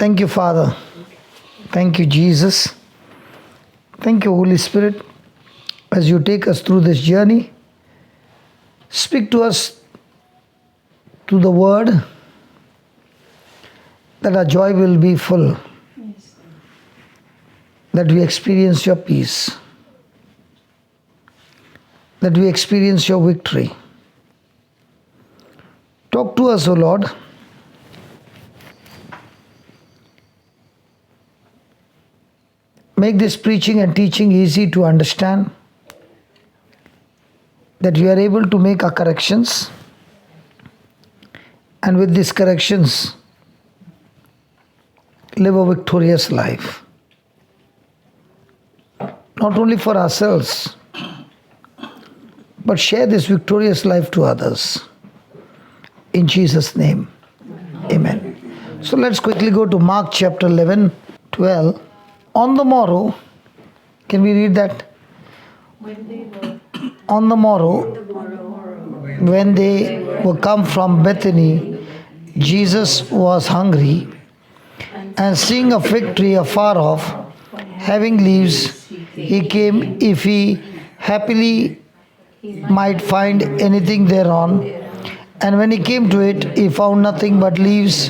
Thank you, Father. Thank you, Jesus. Thank you, Holy Spirit, as you take us through this journey. Speak to us through the word, that our joy will be full, that we experience your peace, that we experience your victory. Talk to us, O Lord. Make this preaching and teaching easy to understand, that we are able to make our corrections, and with these corrections, live a victorious life. Not only for ourselves, but share this victorious life to others. In Jesus' name, amen. So let's quickly go to Mark chapter 11, 12. On the morrow, can we read that? On the morrow, when they were come from Bethany, Jesus was hungry, and seeing a fig tree afar off, having leaves, he came if he happily might find anything thereon. And when he came to it, he found nothing but leaves,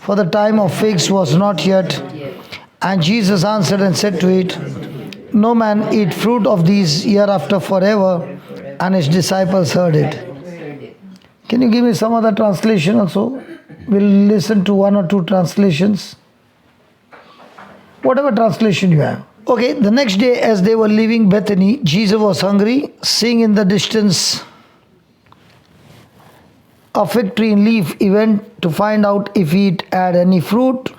for the time of figs was not yet. And Jesus answered and said to it, No man eat fruit of these hereafter forever. And his disciples heard it. Can you give me some other translation also? We'll listen to one or two translations. Whatever translation you have. Okay, the next day as they were leaving Bethany, Jesus was hungry, seeing in the distance a fig tree in leaf. He went to find out if it had any fruit.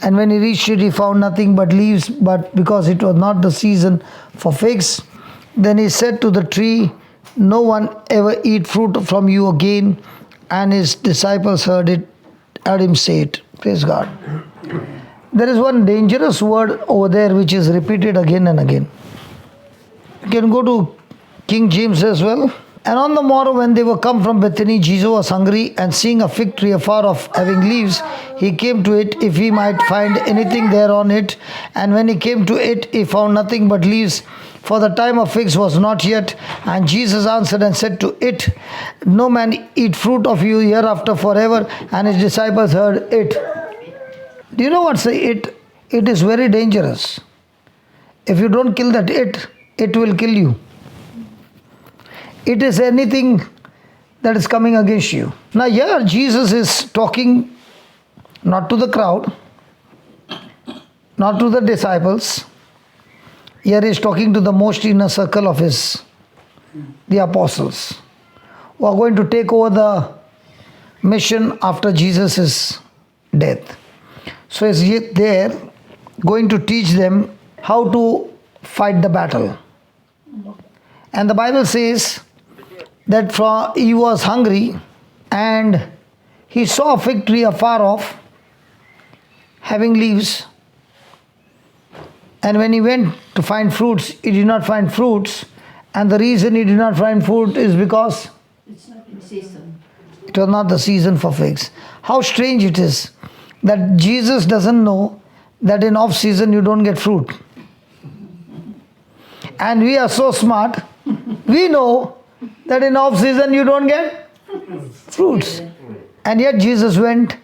And when he reached it, he found nothing but leaves, but because it was not the season for figs. Then he said to the tree, No one ever eat fruit from you again. And his disciples heard him say it. Praise God. There is one dangerous word over there which is repeated again and again. You can go to King James as well. And on the morrow when they were come from Bethany, Jesus was hungry, and seeing a fig tree afar off having leaves, he came to it if he might find anything there on it. And when he came to it, he found nothing but leaves, for the time of figs was not yet. And Jesus answered and said to it, No man eat fruit of you hereafter forever. And his disciples heard it. Do you know what's it? It is very dangerous. If you don't kill that it will kill you. It is anything that is coming against you. Now here Jesus is talking not to the crowd, not to the disciples. Here he is talking to the most inner circle of the apostles, who are going to take over the mission after Jesus' death. So he is there going to teach them how to fight the battle. And the Bible says that he was hungry, and he saw a fig tree afar off having leaves. And when he went to find fruits, he did not find fruits. And the reason he did not find fruit is because it's not in season. It was not the season for figs. How strange it is that Jesus doesn't know that in off season you don't get fruit. And we are so smart, we know that in off season you don't get fruits. And yet Jesus went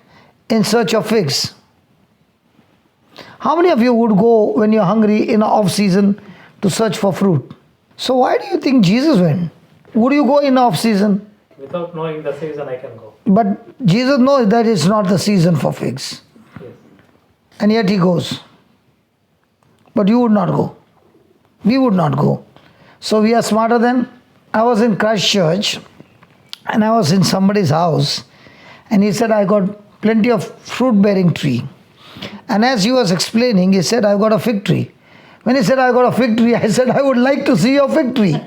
in search of figs. How many of you would go when you're hungry in off season to search for fruit? So why do you think Jesus went? Would you go in off season? Without knowing the season, I can go. But Jesus knows that it's not the season for figs. Yes. And yet he goes. But you would not go. We would not go. So we are smarter than. I was in Christchurch, and I was in somebody's house, and he said, I got plenty of fruit-bearing tree. And as he was explaining, he said, I've got a fig tree. When he said, I got a fig tree, I said, I would like to see your fig tree.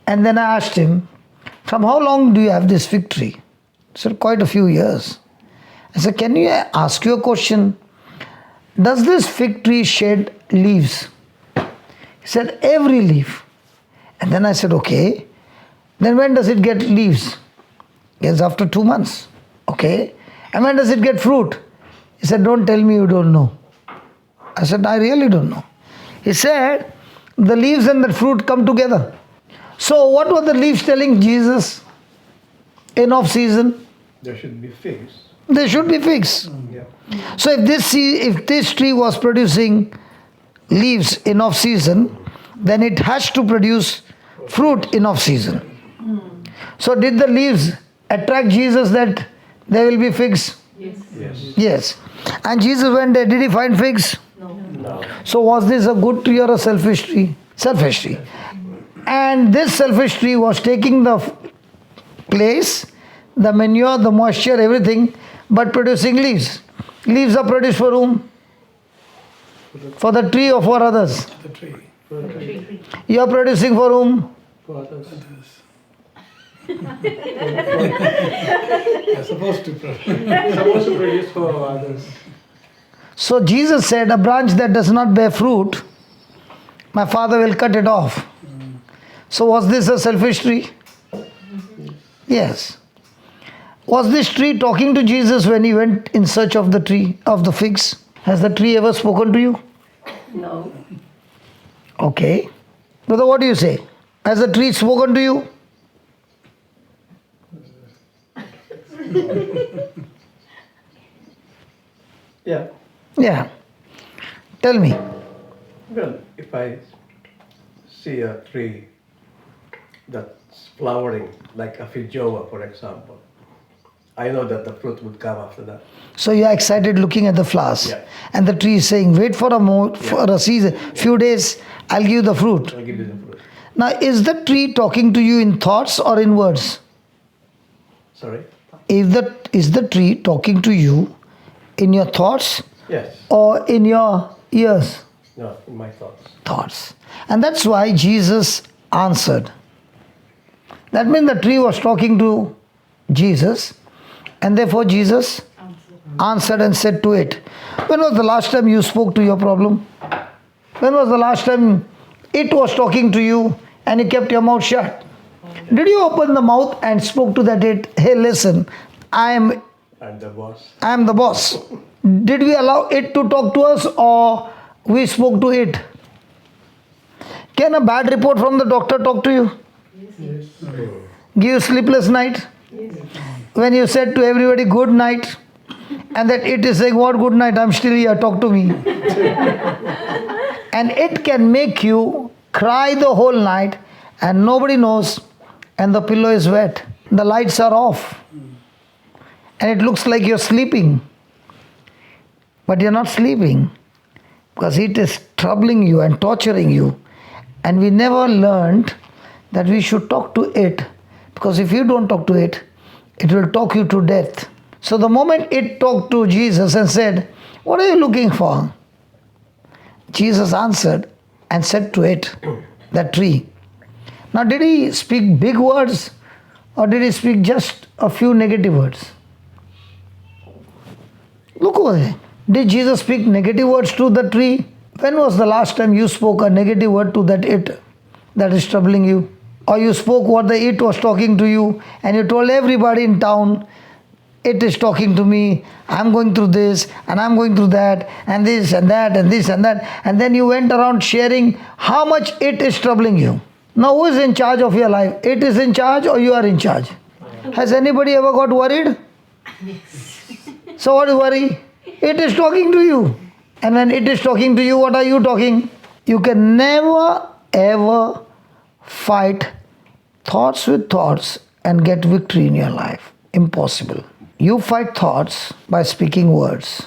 And then I asked him, from how long do you have this fig tree? He said, quite a few years. I said, can you ask you a question? Does this fig tree shed leaves? He said, every leaf. And then I said, okay. Then when does it get leaves? Yes, after 2 months. Okay. And when does it get fruit? He said, don't tell me you don't know. I said, I really don't know. He said, the leaves and the fruit come together. So what were the leaves telling Jesus in off season? There should be figs. They should be figs. Yeah. So if this tree was producing leaves in off season, then it has to produce fruit in off season. So did the leaves attract Jesus that there will be figs? Yes. Yes. Yes. And Jesus went there, did he find figs? No. So was this a good tree or a selfish tree? Selfish tree. And this selfish tree was taking the place, the manure, the moisture, everything, but producing leaves. Leaves are produced for whom? For the tree or for others? The tree. You are producing for whom? For others. They're supposed to produce. Supposed to produce for others. So Jesus said, a branch that does not bear fruit, my Father will cut it off. So was this a selfish tree? Yes. Was this tree talking to Jesus when he went in search of the tree, of the figs? Has the tree ever spoken to you? No. Okay. Brother, what do you say? Has the tree spoken to you? Yeah. Yeah. Tell me. Well, if I see a tree that's flowering, like a feijoa, for example, I know that the fruit would come after that. So you are excited looking at the flowers. Yeah. And the tree is saying, wait for a season, few days, I'll give you the fruit. I'll give you the fruit. Now, is the tree talking to you in thoughts or in words? Sorry? Is the tree talking to you in your thoughts Yes. or in your ears? No, in my thoughts. Thoughts. And that's why Jesus answered. That means the tree was talking to Jesus, and therefore Jesus answered and said to it. When was the last time you spoke to your problem? When was the last time it was talking to you and you kept your mouth shut? Did you open the mouth and spoke to that it, hey listen, I'm the boss. I am the boss? Did we allow it to talk to us or we spoke to it? Can a bad report from the doctor talk to you? Give you sleepless night? When you said to everybody good night and that it is saying what good night, I'm still here, talk to me. And it can make you cry the whole night and nobody knows and the pillow is wet. The lights are off. And it looks like you're sleeping. But you're not sleeping because it is troubling you and torturing you. And we never learned that we should talk to it, because if you don't talk to it, it will talk you to death. So the moment it talked to Jesus and said, what are you looking for? Jesus answered and said to it, that tree. Now did he speak big words or did he speak just a few negative words? Look over there. Did Jesus speak negative words to the tree? When was the last time you spoke a negative word to that it that is troubling you? Or you spoke what the it was talking to you and you told everybody in town, it is talking to me, I'm going through this and I'm going through that and this and that and this and that. And then you went around sharing how much it is troubling you. Now who is in charge of your life? It is in charge or you are in charge? Has anybody ever got worried? So what is worry? It is talking to you. And when it is talking to you, what are you talking? You can never ever fight thoughts with thoughts and get victory in your life. Impossible. You fight thoughts by speaking words.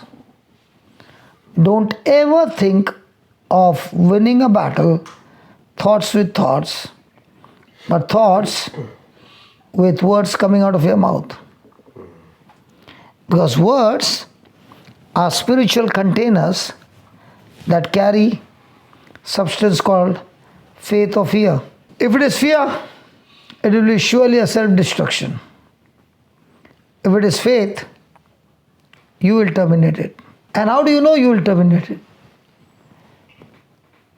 Don't ever think of winning a battle thoughts with thoughts, but thoughts with words coming out of your mouth. Because words are spiritual containers that carry substance called faith or fear. If it is fear, it will be surely a self-destruction. If it is faith, you will terminate it. And how do you know you will terminate it?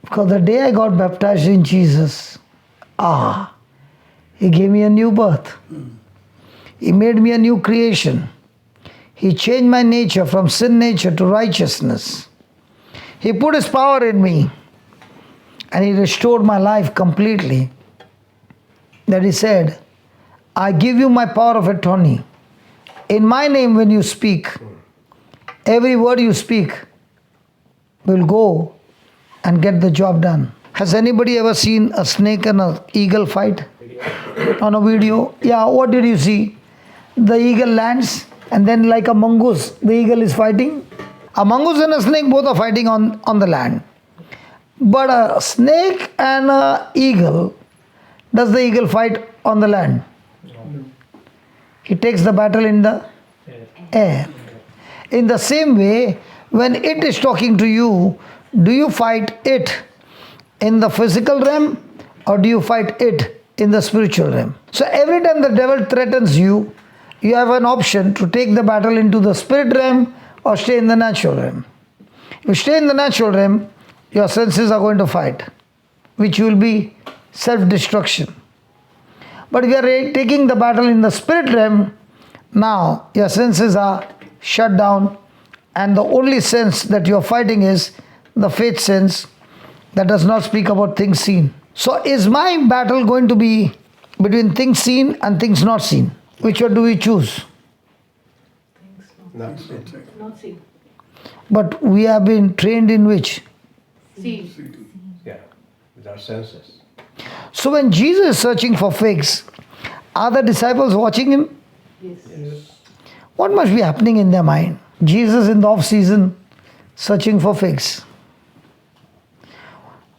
Because the day I got baptized in Jesus, He gave me a new birth. He made me a new creation. He changed my nature from sin nature to righteousness. He put His power in me and He restored my life completely. That He said, I give you my power of attorney. In my name when you speak, every word you speak will go and get the job done. Has anybody ever seen a snake and an eagle fight? On a video? Yeah, what did you see? The eagle lands and then like a mongoose, the eagle is fighting. A mongoose and a snake both are fighting on the land. But a snake and an eagle, does the eagle fight on the land? He takes the battle in the air. In the same way, when it is talking to you, do you fight it in the physical realm or do you fight it in the spiritual realm? So every time the devil threatens you, you have an option to take the battle into the spirit realm or stay in the natural realm. If you stay in the natural realm, your senses are going to fight, which will be self-destruction. But if you are taking the battle in the spirit realm, now your senses are shut down and the only sense that you are fighting is the faith sense that does not speak about things seen. So is my battle going to be between things seen and things not seen? Which one do we choose? Not sin. Not see. But we have been trained in which? See. Yeah, with our senses. So when Jesus is searching for figs, are the disciples watching Him? Yes. What must be happening in their mind? Jesus in the off season searching for figs.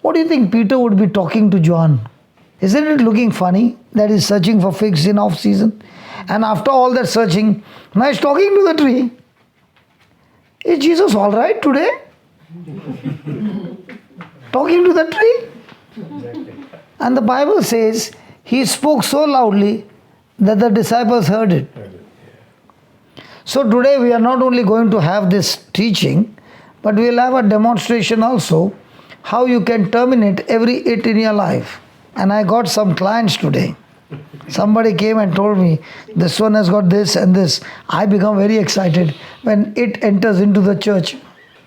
What do you think Peter would be talking to John? Isn't it looking funny that he's searching for figs in off season? And after all that searching, now he's talking to the tree. Is Jesus all right today? Talking to the tree? And the Bible says he spoke so loudly that the disciples heard it. So today we are not only going to have this teaching, but we will have a demonstration also how you can terminate every it in your life. And I got some clients today. Somebody came and told me, this one has got this and this. I become very excited when it enters into the church.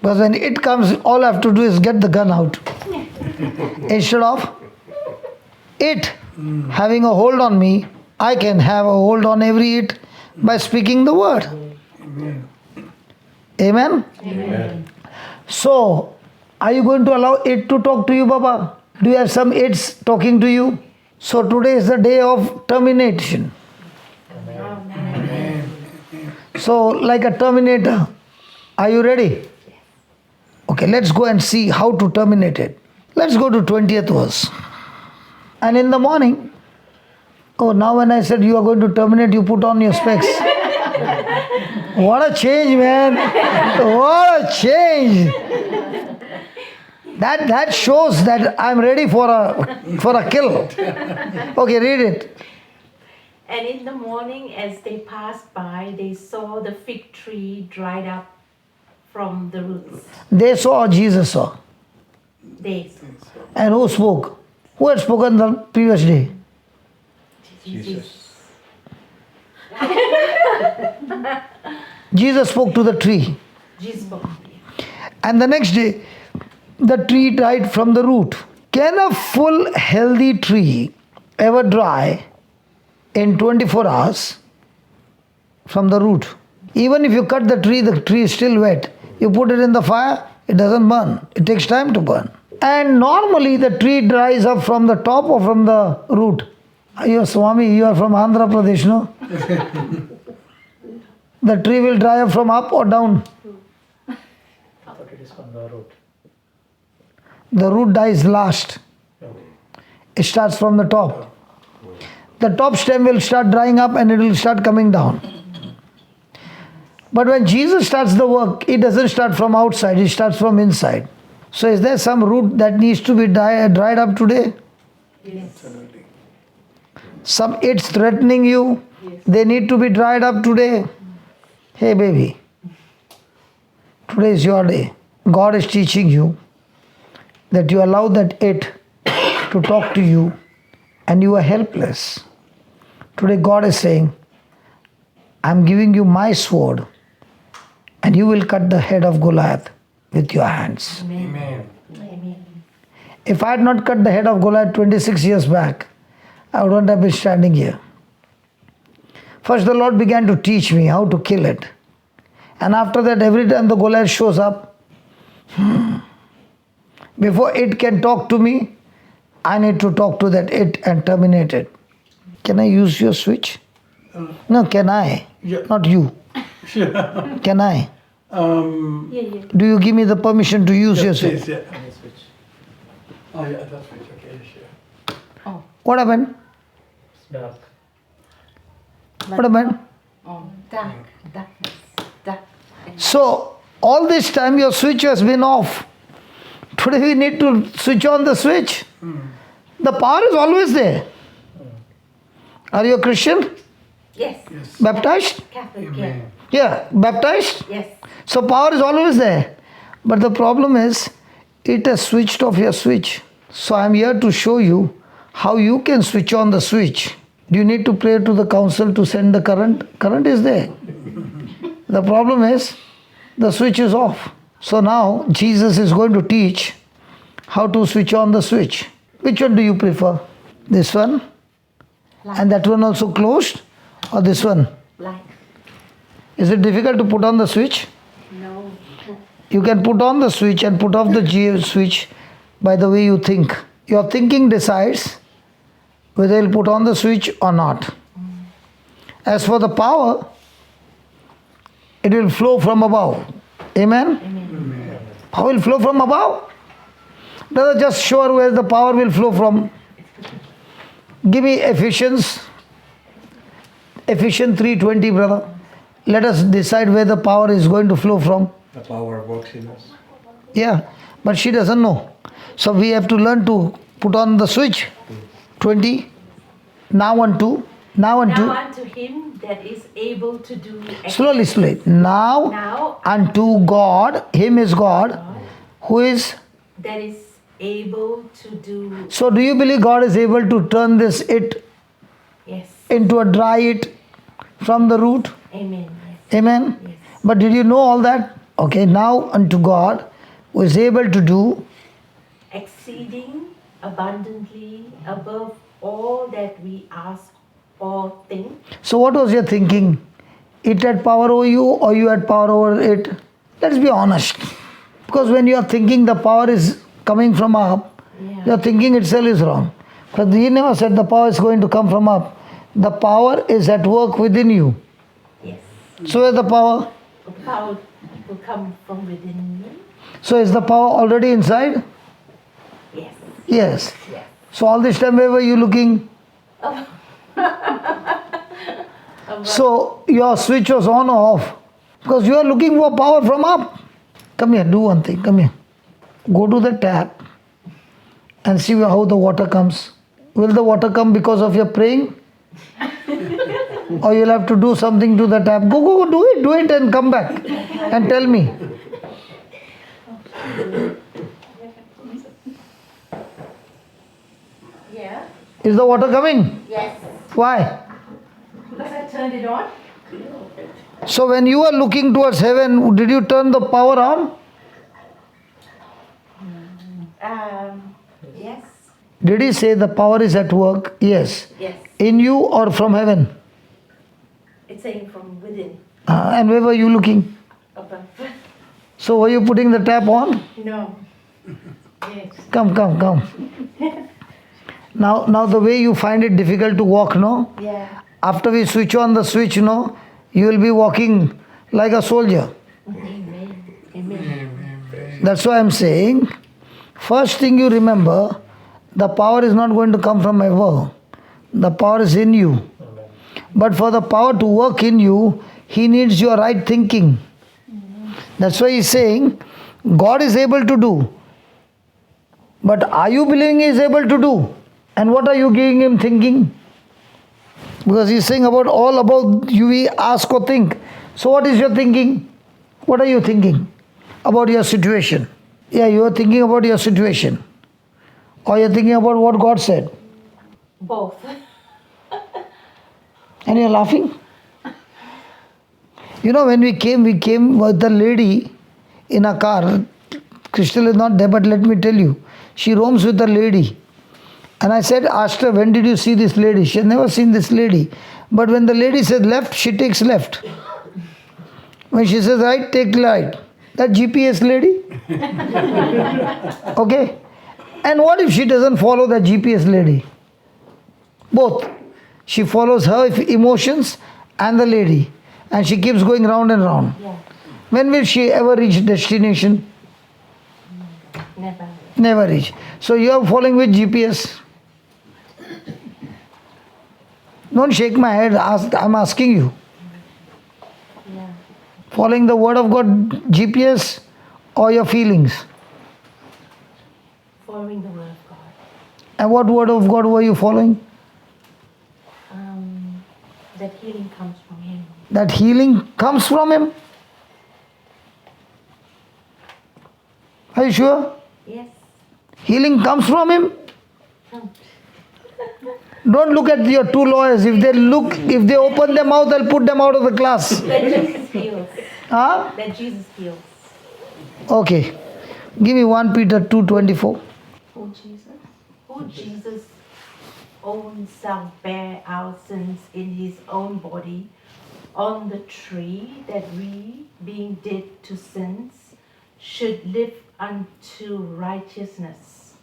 Because when it comes, all I have to do is get the gun out. Instead of it having a hold on me, I can have a hold on every it by speaking the word. Amen? Amen. So, are you going to allow it to talk to you, Baba? Do you have some it's talking to you? So today is the day of termination. So, like a terminator, are you ready? Okay, let's go and see how to terminate it. Let's go to 20th verse. And in the morning, oh, now when I said you are going to terminate, you put on your specs. What a change, man. What a change. That shows that I'm ready for a kill. Okay, read it. And in the morning, as they passed by, they saw the fig tree dried up from the roots. They saw or Jesus saw. They saw. And who spoke? Who had spoken the previous day? Jesus. Jesus spoke to the tree. Jesus spoke. And the next day, the tree died from the root. Can a full, healthy tree ever dry in 24 hours from the root? Even if you cut the tree is still wet. You put it in the fire, it doesn't burn. It takes time to burn. And normally the tree dries up from the top or from the root. You Swami, you are from Andhra Pradesh, no? The tree will dry up from up or down. But it is from the root. The root dies last. It starts from the top. The top stem will start drying up and it will start coming down. But when Jesus starts the work, it doesn't start from outside, it starts from inside. So is there some root that needs to be dried up today? Yes. Some it's threatening you, they need to be dried up today. Hey baby, today is your day. God is teaching you that you allow that it to talk to you and you are helpless. Today God is saying, I'm giving you my sword and you will cut the head of Goliath with your hands. Amen. Amen. If I had not cut the head of Goliath 26 years back, I wouldn't have been standing here. First, the Lord began to teach me how to kill it. And after that, every time the Goliath shows up, before it can talk to me, I need to talk to that it and terminate it. Can I use your switch? No, can I? Yeah. Not you. Sure. Can I? Yeah. Do you give me the permission to use your switch? Please, yeah. Any switch. Oh, yeah, that's right. Okay, sure. What happened? It's dark. What happened? Darkness. Dark. So, all this time your switch has been off. Today we need to switch on the switch. The power is always there. Are you a Christian? Yes. Yes. Baptized? Catholic. Amen. Yeah, baptized? Yes. So power is always there. But the problem is, it has switched off your switch. So I am here to show you how you can switch on the switch. Do you need to pray to the council to send the current? Current is there. The problem is, the switch is off. So now Jesus is going to teach how to switch on the switch. Which one do you prefer? This one? And that one also closed? Or this one? Light. Is it difficult to put on the switch? No. You can put on the switch and put off the switch by the way you think. Your thinking decides whether you'll put on the switch or not. As for the power, it will flow from above. Amen? Power will flow from above. Brother, just show where the power will flow from. Give me Ephesians 3:20, brother. Let us decide where the power is going to flow from. The power works in us. Yeah, but she doesn't know. So we have to learn to put on the switch. 20. Now unto. Now unto him that is able to do Slowly. Now Now unto God. Him is God. Who is? that is able to do. So do you believe God is able to turn this it Yes. into a dry it from the root? Amen. Yes. Amen? Yes. But did you know all that? Okay, now unto God who is able to do. Exceeding abundantly above all that we ask or think. So what was your thinking? It had power over you or you had power over it? Let's be honest. Because when you are thinking the power is coming from up, your thinking itself is wrong. Because he never said the power is going to come from up. The power is at work within you. Yes. So where's the power? The power will come from within me. So is the power already inside? Yes. Yes. Yes. So all this time where were you looking? So your switch was on or off? Because you are looking for power from up. Come here, do one thing, come here. Go to the tap and see how the water comes. Will the water come because of your praying? Or you'll have to do something to the tap. Go, do it and come back and tell me. Yeah. Is the water coming? Yes. Why? Because I turned it on. So when you are looking towards heaven, did you turn the power on? Yes. Did he say the power is at work? Yes. Yes. In you or from heaven? It's saying from within. And where were you looking? Above. So were you putting the tap on? No. Yes. Come. Now the way you find it difficult to walk, no? Yeah. After we switch on the switch, no? You will be walking like a soldier. Amen. Amen. That's why I'm saying, first thing you remember, the power is not going to come from above. The power is in you. But for the power to work in you, he needs your right thinking. That's why he's saying, God is able to do. But are you believing he is able to do? And what are you giving him thinking? Because he's saying all about you we ask or think. So what is your thinking? What are you thinking about your situation? Yeah, you are thinking about your situation. Or you're thinking about what God said. Both. And you're laughing. You know, when we came with the lady in a car. Crystal is not there, but let me tell you, she roams with a lady. And I said, asked her, when did you see this lady? She had never seen this lady. But when the lady said left, she takes left. When she says right, take right. That GPS lady. Okay? And what if she doesn't follow the GPS lady? Both. She follows her emotions and the lady. And she keeps going round and round. Yeah. When will she ever reach destination? Never. Never reach. So you are following with GPS. Don't shake my head. I'm asking you. Yeah. Following the word of God GPS or your feelings? Following the word of God. And what word of God were you following? That healing comes from Him. That healing comes from Him? Are you sure? Yes. Healing comes from Him? Come. Don't look at your two lawyers. If they open their mouth, I'll put them out of the class. That Jesus heals. Huh? That Jesus heals. Okay. Give me 1 Peter 2:24. Who Jesus? Who Jesus own self bare our sins in His own body on the tree, that we, being dead to sins, should live unto righteousness,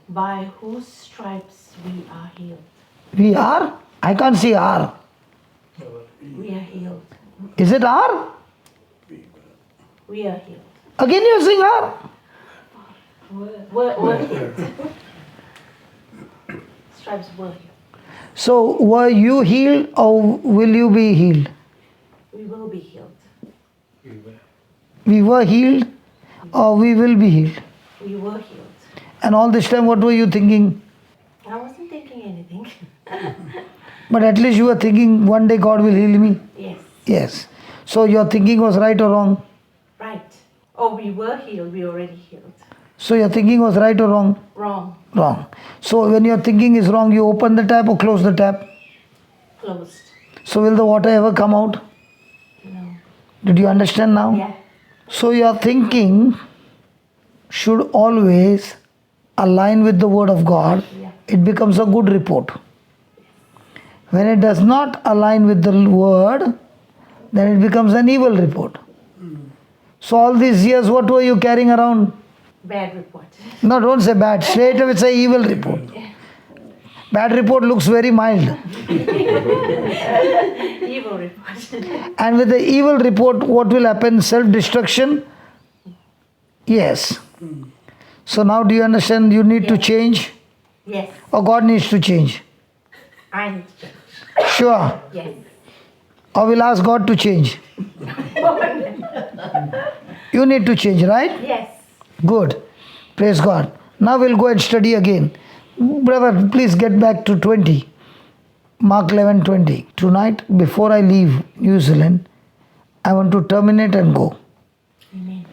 by whose stripes we are healed. We are? I can't see are. We are healed. Is it are? We are healed. Again you're saying are? We're healed. Stripes were healed. So were you healed or will you be healed? We will be healed. We were healed or we will be healed? We were healed. And all this time what were you thinking? I wasn't thinking anything. But at least you were thinking one day God will heal me. Yes. Yes. So your thinking was right or wrong? Right. Oh, we were healed. We already healed. So your thinking was right or wrong? Wrong. Wrong. So when your thinking is wrong, you open the tap or close the tap? Closed. So will the water ever come out? No. Did you understand now? Yeah. So your thinking should always align with the word of God. Yeah. It becomes a good report. When it does not align with the word, then it becomes an evil report. So all these years, what were you carrying around? Bad report. No, don't say bad. Straight away say evil report. Bad report looks very mild. Evil report. And with the evil report, what will happen? Self-destruction? Yes. So now do you understand you need to change? Yes. Or God needs to change? I need to change. Sure. Yes. Or we'll ask God to change? You need to change, right? Yes. Good. Praise God. Now we'll go and study again. Brother, please get back to 20. Mark 11:20. Tonight, before I leave New Zealand, I want to terminate and go. Amen.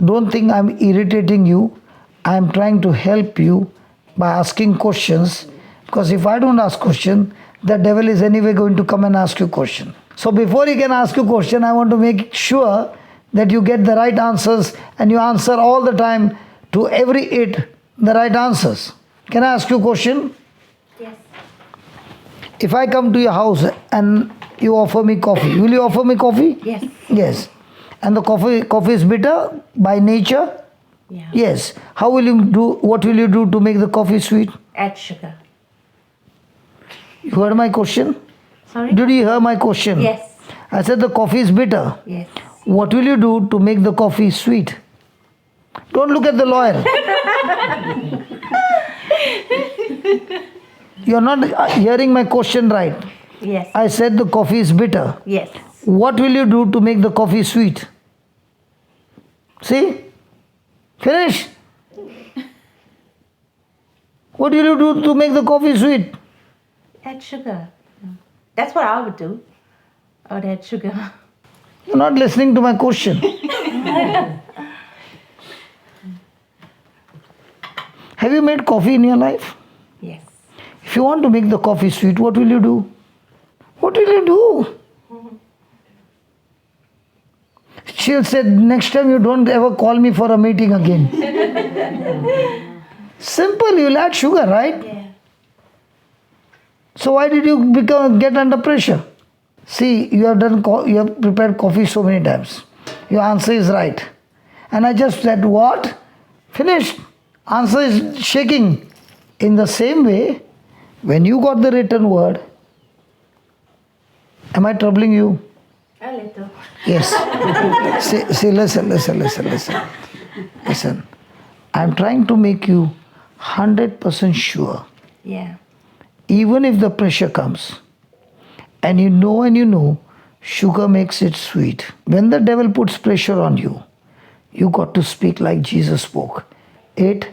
Don't think I'm irritating you. I'm trying to help you by asking questions. Because if I don't ask question, the devil is anyway going to come and ask you question. So before he can ask you question, I want to make sure that you get the right answers and you answer all the time to every it the right answers. Can I ask you a question? Yes. If I come to your house and you offer me coffee, will you offer me coffee? Yes. Yes. And the coffee is bitter by nature? Yeah. Yes. How will you do, what will you do to make the coffee sweet? Add sugar. You heard my question? Sorry? Did you hear my question? Yes. I said the coffee is bitter. Yes. What will you do to make the coffee sweet? Don't look at the lawyer. You're not hearing my question right. Yes. I said the coffee is bitter. Yes. What will you do to make the coffee sweet? See? Finish. What will you do to make the coffee sweet? Add sugar. That's what I would do. I would add sugar. You're not listening to my question. Have you made coffee in your life? Yes. If you want to make the coffee sweet, what will you do? What will you do? She'll say, next time you don't ever call me for a meeting again. Simple, you'll add sugar, right? Yeah. So why did you get under pressure? See, you have prepared coffee so many times. Your answer is right. And I just said, what? Finished. Answer is shaking. In the same way, when you got the written word, am I troubling you? A little. Yes. See, listen. Listen. I'm trying to make you 100% sure. Yeah. Even if the pressure comes, and you know, sugar makes it sweet. When the devil puts pressure on you, you got to speak like Jesus spoke. It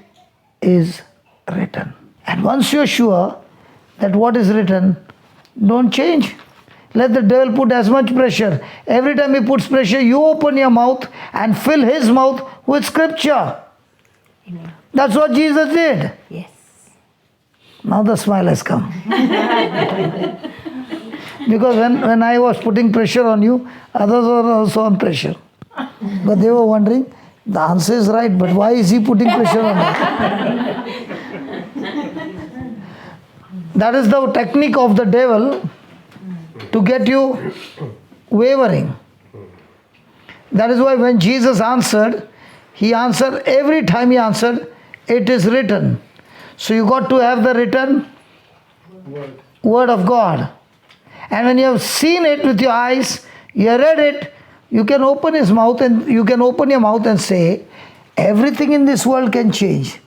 is written. And once you're sure that what is written, don't change. Let the devil put as much pressure. Every time he puts pressure, you open your mouth and fill his mouth with scripture. Amen. That's what Jesus did. Yes. Now the smile has come. Because when I was putting pressure on you, others were also on pressure. But they were wondering, the answer is right, but why is he putting pressure on us? That is the technique of the devil to get you wavering. That is why when Jesus answered, he answered, every time he answered, it is written. So you got to have the written word of God. And when you have seen it with your eyes, you read it, you can open his mouth and you can open your mouth and say, everything in this world can change.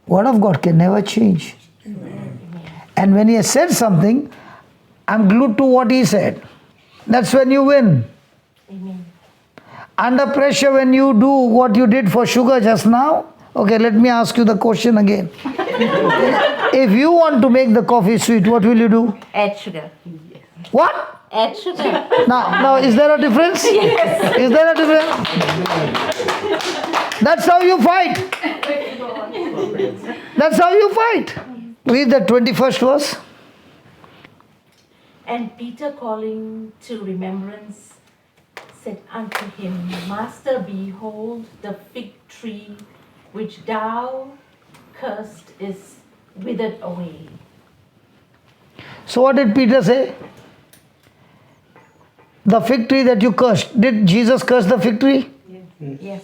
Word of God can never change. And when he has said something, I'm glued to what he said. That's when you win. Amen. Under pressure, when you do what you did for sugar just now, okay, let me ask you the question again. If you want to make the coffee sweet, what will you do? Add sugar. What? Add sugar. Now, is there a difference? Yes. Is there a difference? That's how you fight. That's how you fight. Read the 21st verse. And Peter, calling to remembrance, said unto him, Master, behold, the fig tree which thou cursed is withered away. So what did Peter say? The fig tree that you cursed. Did Jesus curse the fig tree? Yes.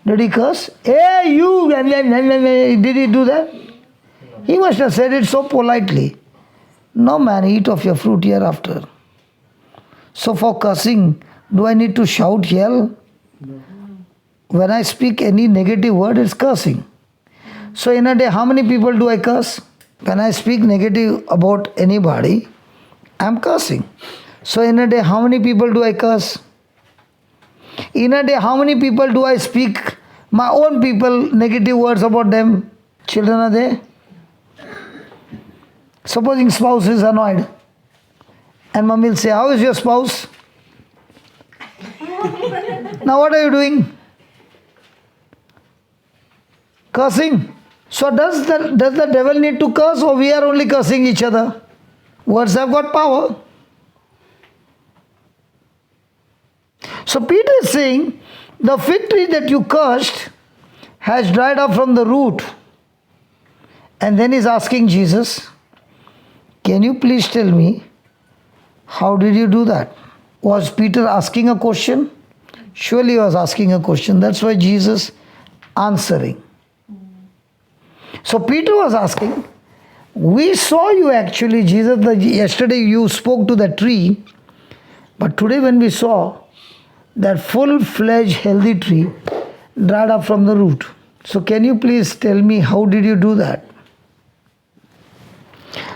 Did he curse? Hey, you! Did he do that? He must have said it so politely. No man, eat of your fruit hereafter. So for cursing, do I need to shout, yell? When I speak any negative word, it's cursing. So in a day, how many people do I curse? When I speak negative about anybody, I'm cursing. So in a day, how many people do I curse? In a day, how many people do I speak my own people negative words about them? Children are there? Supposing spouse is annoyed. And mommy will say, how is your spouse? Now what are you doing? Cursing. So does the devil need to curse, or we are only cursing each other? Words have got power. So Peter is saying, the fig tree that you cursed has dried up from the root. And then he's asking Jesus, can you please tell me, how did you do that? Was Peter asking a question? Surely he was asking a question. That's why Jesus answering. So Peter was asking, we saw you actually, Jesus, yesterday you spoke to the tree, but today when we saw that full-fledged healthy tree dried up from the root. So can you please tell me, how did you do that?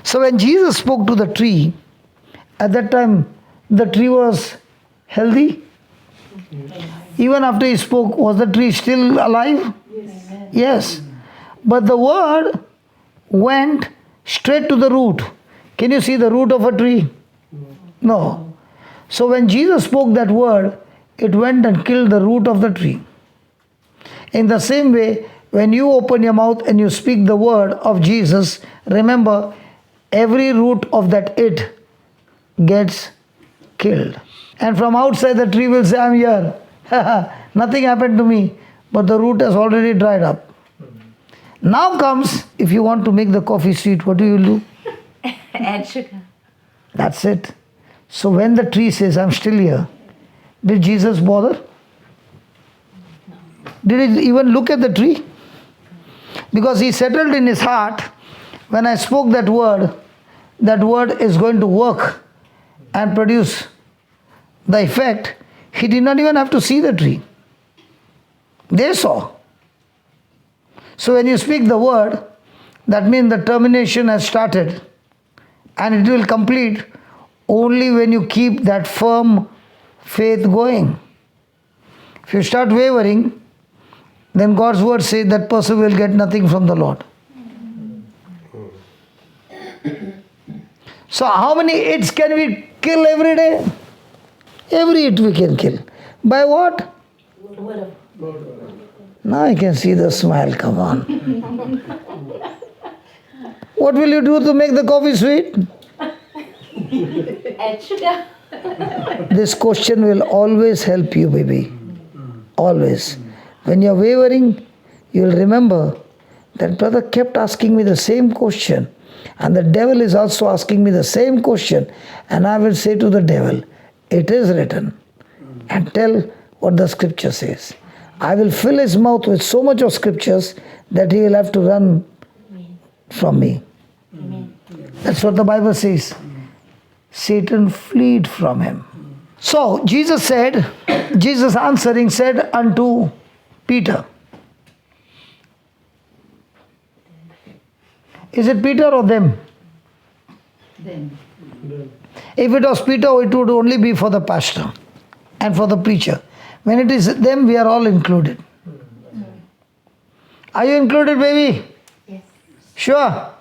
So when Jesus spoke to the tree, at that time the tree was healthy. Even after he spoke, was the tree still alive? Yes. But the word went straight to the root. Can you see the root of a tree? No. So when Jesus spoke that word, it went and killed the root of the tree. In the same way, when you open your mouth and you speak the word of Jesus, remember, every root of that it gets killed. And from outside the tree will say, I'm here. Nothing happened to me, but the root has already dried up. Now comes, if you want to make the coffee sweet, what do you do? Add sugar. That's it. So when the tree says, I'm still here, did Jesus bother? Did he even look at the tree? Because he settled in his heart, when I spoke that word is going to work and produce the effect. He did not even have to see the tree. They saw. So when you speak the word, that means the termination has started and it will complete only when you keep that firm faith going. If you start wavering, then God's word says that person will get nothing from the Lord. So how many hits can we kill every day? Every hit we can kill. By what? Now I can see the smile come on. What will you do to make the coffee sweet? Add sugar. This question will always help you, baby. Always. When you're wavering, you'll remember that brother kept asking me the same question. And the devil is also asking me the same question. And I will say to the devil, it is written. And tell what the scripture says. I will fill his mouth with so much of scriptures that he will have to run from me. Amen. That's what the Bible says. Satan fled from him. So Jesus answering said unto Peter. Is it Peter or them? Them. If it was Peter, it would only be for the pastor and for the preacher. When it is them, we are all included. Are you included, baby? Yes. Sure.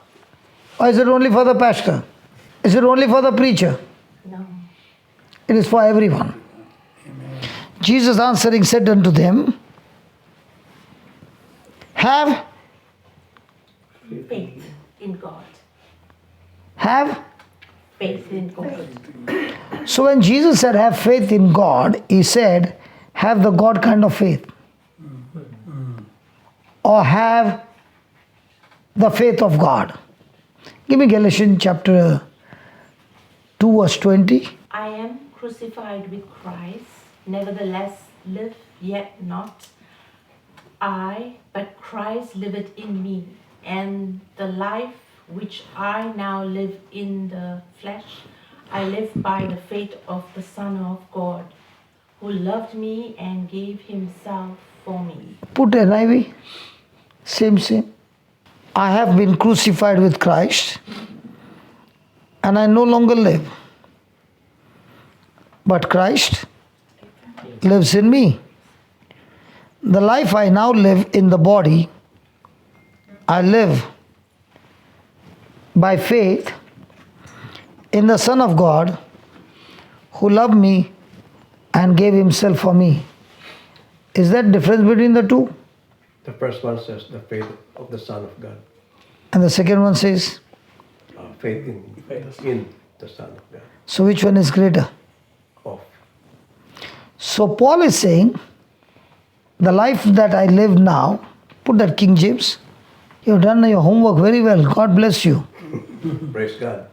Or is it only for the pastor? Is it only for the preacher? No. It is for everyone. Jesus answering said unto them, have Faith in God. Have. Faith in God. So when Jesus said have faith in God, he said have the God kind of faith. Or have the faith of God. Give me Galatians chapter 2 verse 20. I am crucified with Christ, nevertheless live yet not I, but Christ liveth in me, and the life which I now live in the flesh, I live by the faith of the Son of God, who loved me and gave himself for me. Put NIV. Same. I have been crucified with Christ, and I no longer live. But Christ lives in me. The life I now live in the body, I live by faith in the Son of God who loved me and gave himself for me. Is that difference between the two? The first one says the faith of the Son of God. And the second one says, Faith in the Son of God. so which one is greater? Of. So Paul is saying, the life that I live now, put that King James, you've done your homework very well. God bless you. Praise God.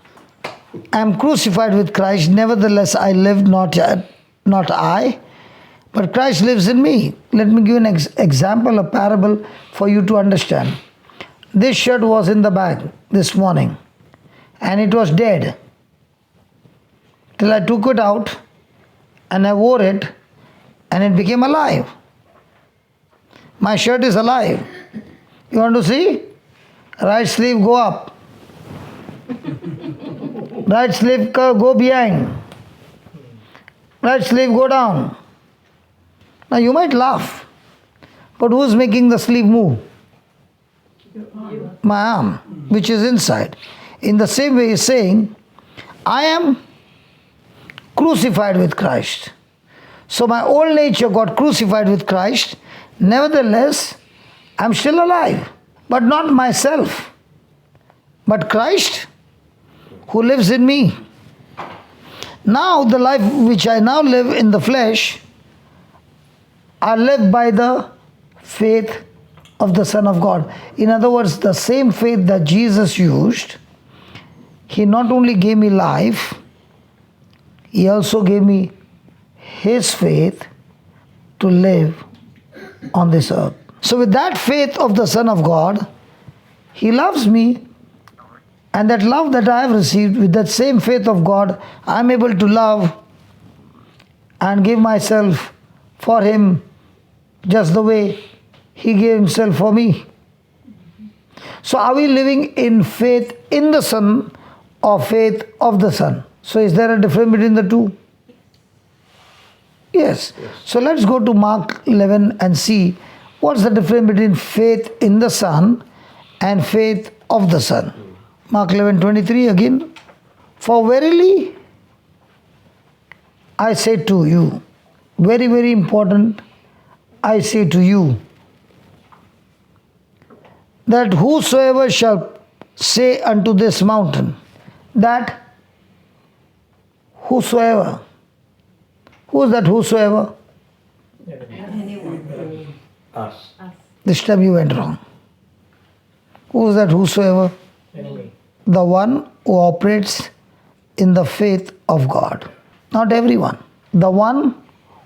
I am crucified with Christ, nevertheless I live not I, but Christ lives in me. Let me give you an example, a parable for you to understand. This shirt was in the bag this morning and it was dead. Till I took it out and I wore it and it became alive. My shirt is alive. You want to see? Right sleeve go up. Right sleeve go behind. Right sleeve go down. Now you might laugh, but who's making the sleeve move? My arm, which is inside. In the same way he's saying, I am crucified with Christ. So my old nature got crucified with Christ. Nevertheless, I'm still alive, but not myself, but Christ who lives in me. Now the life which I now live in the flesh, I live by the faith of the Son of God. In other words, the same faith that Jesus used, He not only gave me life, He also gave me His faith to live on this earth. So with that faith of the Son of God, He loves me, and that love that I have received, with that same faith of God, I am able to love and give myself for Him just the way He gave Himself for me. So are we living in faith in the Son or faith of the Son? So is there a difference between the two? Yes. So let's go to Mark 11 and see what's the difference between faith in the Son and faith of the Son. Mark 11:23 again. For verily I say to you, very, very important, I say to you, that whosoever shall say unto this mountain, that whosoever, who is that whosoever? Us. This time you went wrong. Who is that whosoever? Enemy. The one who operates in the faith of God. Not everyone. The one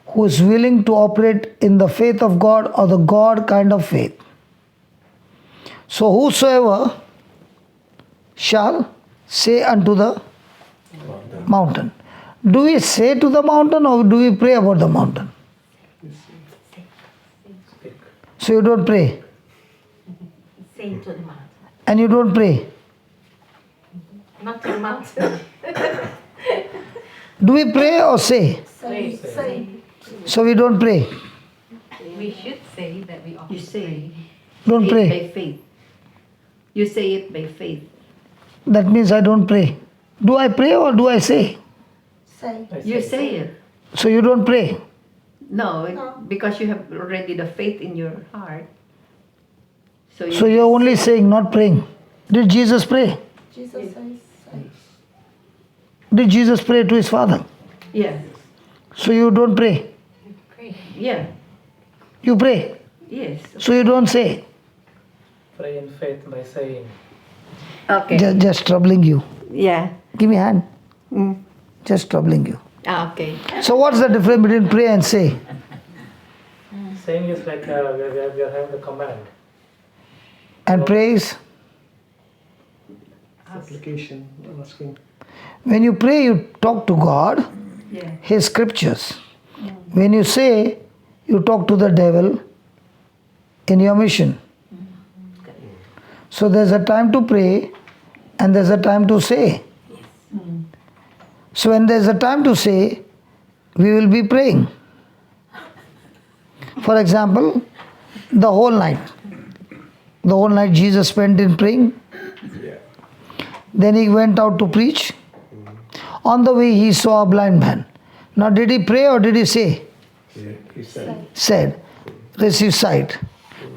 who is willing to operate in the faith of God or the God kind of faith. So whosoever shall say unto the mountain. Do we say to the mountain or do we pray about the mountain? So you don't pray Say to the mountain. and you don't pray. Not to the mountain. Do we pray or say? Say. So we don't pray. We should say that we often You say pray. Don't it pray. by faith. You say it by faith. That means I don't pray. Do I pray or do I say? You say it. So you don't pray. No, because you have already the faith in your heart. So So you're only saying, not praying. Did Jesus pray? Did Jesus pray to his Father? Yeah. So you don't pray. Pray. Yeah. You pray. Yes. So you don't say. Pray in faith by saying. Okay. Just troubling you. Yeah. Give me a hand. Mm. Just troubling you. Okay. So what's the difference between pray and say? Saying is like we are having the command. And praise? Application. I'm asking. When you pray, you talk to God, Yeah. His scriptures. When you say, you talk to the devil in your mission. So there's a time to pray and there's a time to say. So when there's a time to say, we will be praying. For example, the whole night. The whole night Jesus spent in praying. Yeah. Then he went out to preach. On the way he saw a blind man. Now did he pray or did he say? He said. Said, receive sight.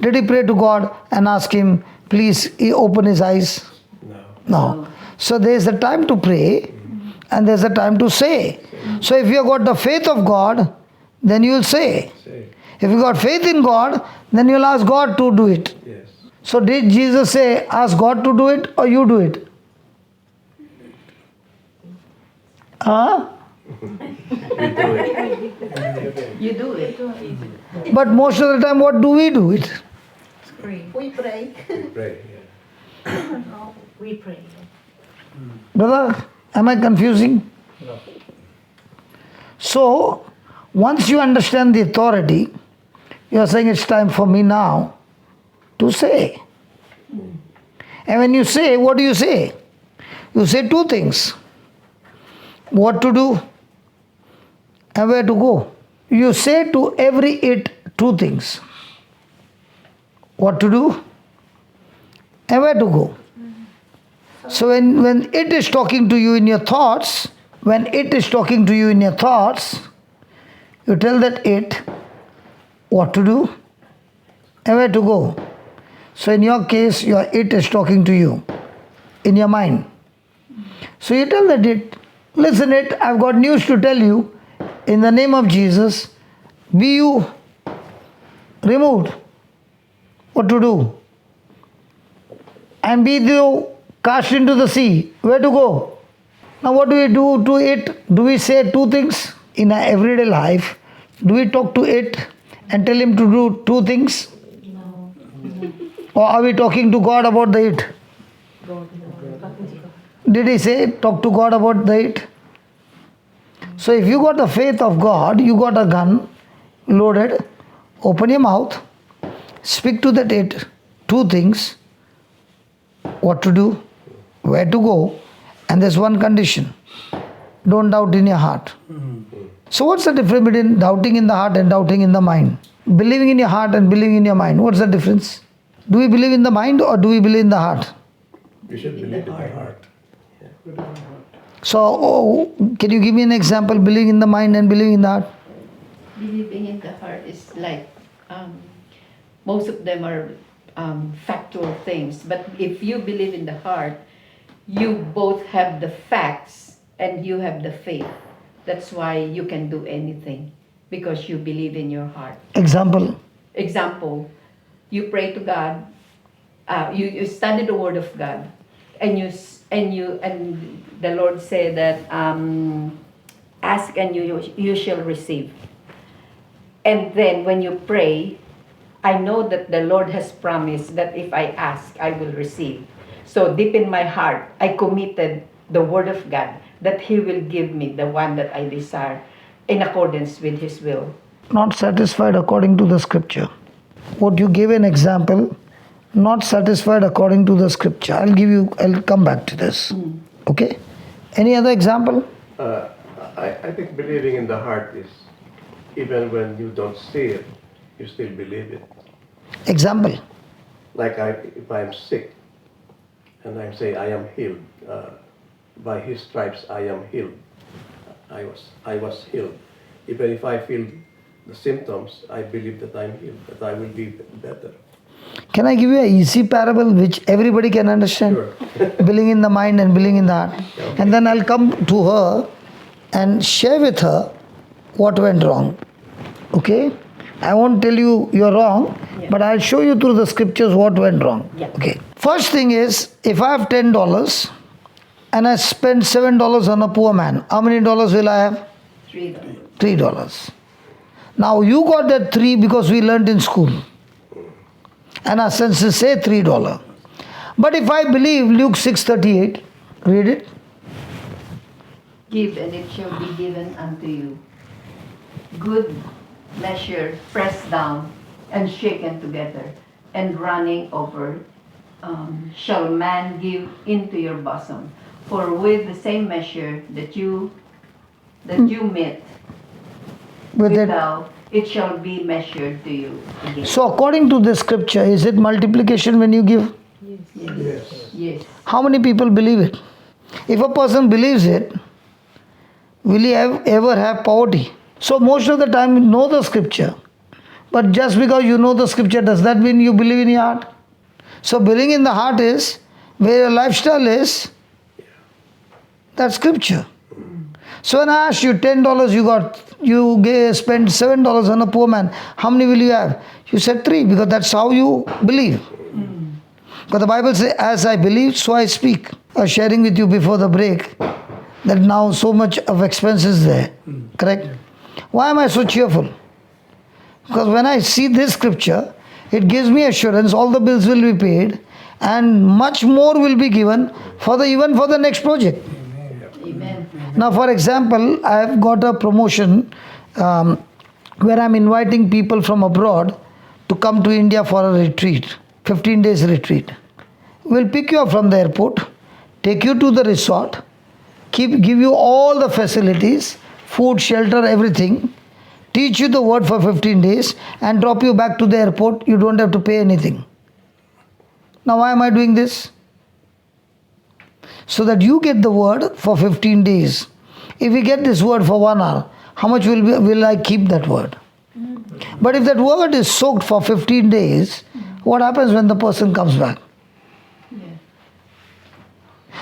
Did he pray to God and ask him, please open his eyes? No. No. So there's a time to pray and there's a time to say. So if you have got the faith of God, then you will say. Say. If you got faith in God, then you'll ask God to do it. Yes. So did Jesus say, ask God to do it or you do it? Huh? We do it. You do it. But most of the time, what do we do it? Pray. We pray. We pray. Yeah. We pray. Brother, am I confusing? No. So, once you understand the authority, you are saying it's time for me now to say. And when you say, what do you say? You say two things. What to do and where to go. You say to every it two things. What to do and where to go. So when it is talking to you in your thoughts, you tell that it what to do and where to go. So in your case, your it is talking to you in your mind. So you tell that it, listen it, I've got news to tell you. In the name of Jesus, be you removed. What to do? And be thou cast into the sea. Where to go? Now what do we do to it? Do we say two things in our everyday life? Do we talk to it and tell him to do two things? No. Or are we talking to God about the it? Did he say talk to God about the it? So if you got the faith of God, you got a gun loaded, open your mouth, speak to that it, two things, what to do, where to go, and there's one condition. Don't doubt in your heart. So what's the difference between doubting in the heart and doubting in the mind? Believing in your heart and believing in your mind. What's the difference? Do we believe in the mind or do we believe in the heart? You should believe in the heart. So can you give me an example, believing in the mind and believing in the heart? Believing in the heart is like, most of them are factual things. But if you believe in the heart, you both have the facts and you have the faith. That's why you can do anything, because you believe in your heart. Example. Example, you pray to God, you study the Word of God, and the Lord said that ask and you shall receive. And then when you pray, I know that the Lord has promised that if I ask, I will receive. So deep in my heart, I committed the Word of God that He will give me the one that I desire in accordance with His will. Not satisfied according to the scripture. What you gave an example, not satisfied according to the scripture. I'll come back to this. Okay? Any other example? I think believing in the heart is, even when you don't see it, you still believe it. Example. Like if I'm sick, and I'm saying I am healed, by His stripes I am healed. I was healed. Even if I feel the symptoms, I believe that I'm healed, that I will be better. Can I give you an easy parable which everybody can understand? Sure. Believing in the mind and believing in the heart. And then I'll come to her and share with her what went wrong. Okay? I won't tell you you're wrong, but I'll show you through the scriptures what went wrong. Yeah. Okay. First thing is, if I have $10 and I spend $7 on a poor man, how many dollars will I have? $3. $3. Now you got that 3 because we learned in school. And our senses say $3. But if I believe Luke 6:38, read it. Give and it shall be given unto you. Good measure, pressed down and shaken together and running over, shall man give into your bosom. For with the same measure that you meet With it. withal, it shall be measured to you again. So according to this scripture, is it multiplication when you give? Yes. Yes. How many people believe it? If a person believes it, will he ever have poverty? So most of the time you know the scripture. But just because you know the scripture, does that mean you believe in your heart? So believing in the heart is, where your lifestyle is, that's scripture. So when I asked you $10, you spent $7 on a poor man. How many will you have? You said 3 because that's how you believe. But the Bible says, as I believe, so I speak. I was sharing with you before the break that now so much of expense is there. Correct? Why am I so cheerful? Because when I see this scripture, it gives me assurance all the bills will be paid and much more will be given even for the next project. Amen. Now, for example, I have got a promotion where I'm inviting people from abroad to come to India for a retreat, 15 days retreat. We'll pick you up from the airport, take you to the resort, give you all the facilities, food, shelter, everything, teach you the word for 15 days and drop you back to the airport. You don't have to pay anything. Now, why am I doing this? So that you get the word for 15 days. If we get this word for 1 hour, how much will I keep that word? But if that word is soaked for 15 days, what happens when the person comes back? Yeah.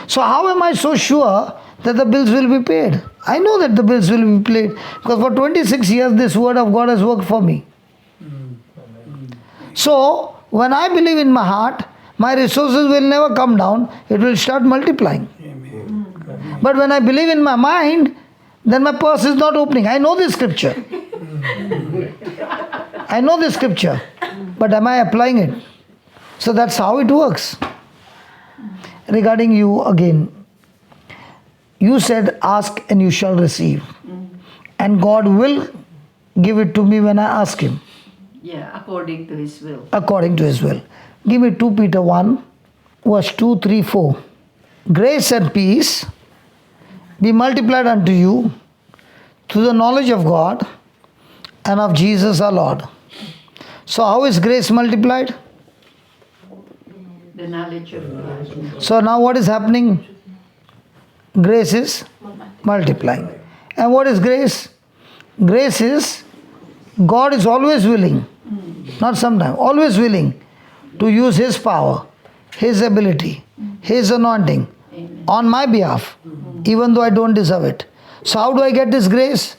So how am I so sure that the bills will be paid? I know that the bills will be paid because for 26 years this word of God has worked for me. So, when I believe in my heart, my resources will never come down, it will start multiplying. But when I believe in my mind, then my purse is not opening. I know this scripture. I know this scripture. But am I applying it? So that's how it works. Regarding you again, you said, ask and you shall receive. And God will give it to me when I ask Him. Yeah, according to His will. According to His will. Give me 2 Peter 1, verse 2, 3, 4. Grace and peace be multiplied unto you through the knowledge of God and of Jesus our Lord. So how is grace multiplied? The knowledge of God. So now what is happening? Grace is multiplying. And what is grace? Grace is God is always willing, not sometime, always willing to use His power, His ability, His anointing on my behalf, even though I don't deserve it. So how do I get this grace?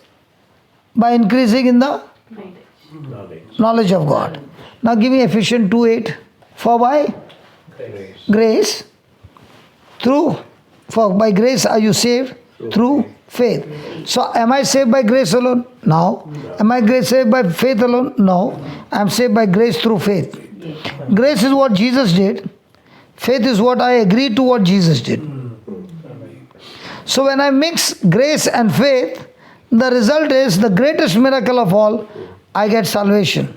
By increasing in the knowledge of God. Now give me Ephesians 2:8. For by grace, by grace are you saved through faith. So am I saved by grace alone? No. Am I saved by faith alone? No. I am saved by grace through faith. Grace is what Jesus did. Faith is what I agree to what Jesus did. So when I mix grace and faith, the result is the greatest miracle of all, I get salvation.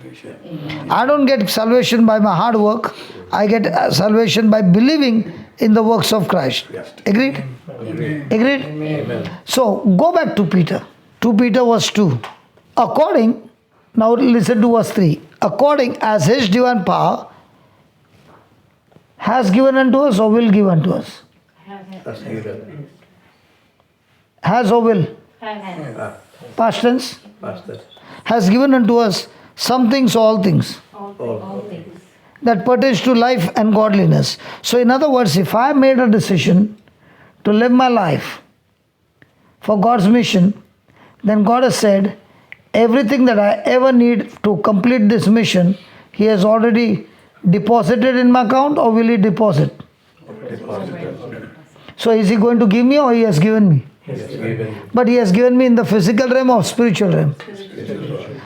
I don't get salvation by my hard work. I get salvation by believing in the works of Christ. Agreed? Agreed? Amen. So go back to Peter. 2 Peter verse 2. According, now listen to verse 3. According as His divine power has given unto us or will give unto us. That's given. Has or will. Past tense. Pastor. Has given unto us some things, all things. All. That pertains to life and godliness. So in other words, if I made a decision to live my life for God's mission, then God has said, everything that I ever need to complete this mission, He has already deposited in my account, or will He deposit? So is He going to give me or He has given me? Yes, given. But He has given me in the physical realm or spiritual realm.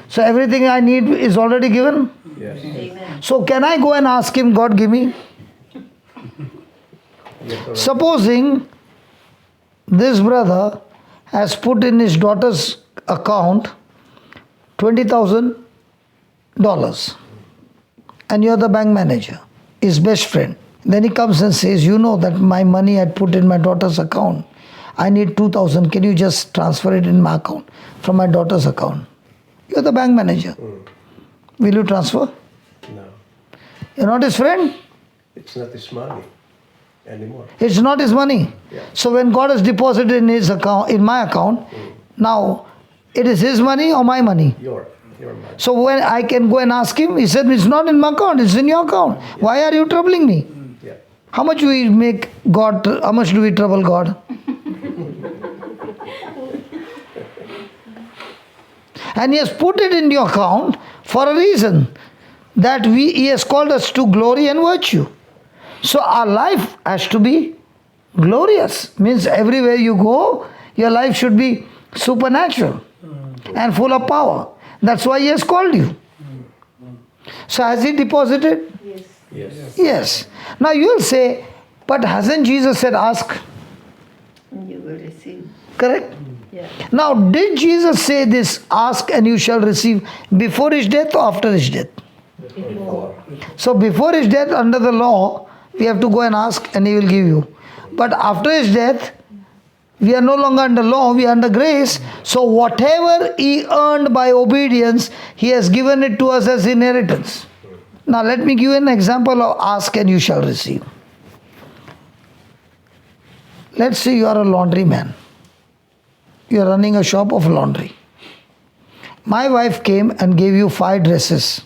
So everything I need is already given. Yes. So can I go and ask Him, God give me? Yes, Supposing this brother has put in his daughter's account $20,000 and you're the bank manager, his best friend. Then he comes and says, you know that my money I put in my daughter's account. I need 2,000. Can you just transfer it in my account from my daughter's account? You're the bank manager. Will you transfer? No. You're not his friend. It's not his money anymore. It's not his money. Yeah. So when God has deposited in his account, in my account, now it is his money or my money? Your money. So when I can go and ask him, he said, it's not in my account, it's in your account. Why are you troubling me? Yeah. How much do we make God, how much do we trouble God? And He has put it in your account for a reason, that He has called us to glory and virtue. So our life has to be glorious. Means everywhere you go, your life should be supernatural and full of power. That's why He has called you. So has He deposited? Yes. Yes. Now you will say, but hasn't Jesus said ask? You will receive. Correct? Yeah. Now did Jesus say this, ask and you shall receive, before His death or after His death? Before. So before His death, under the law, we have to go and ask and He will give you. But after His death, we are no longer under law, we are under grace. So whatever He earned by obedience, He has given it to us as inheritance. Now let me give you an example of ask and you shall receive. Let's say you are a laundryman. You are running a shop of laundry. My wife came and gave you 5 dresses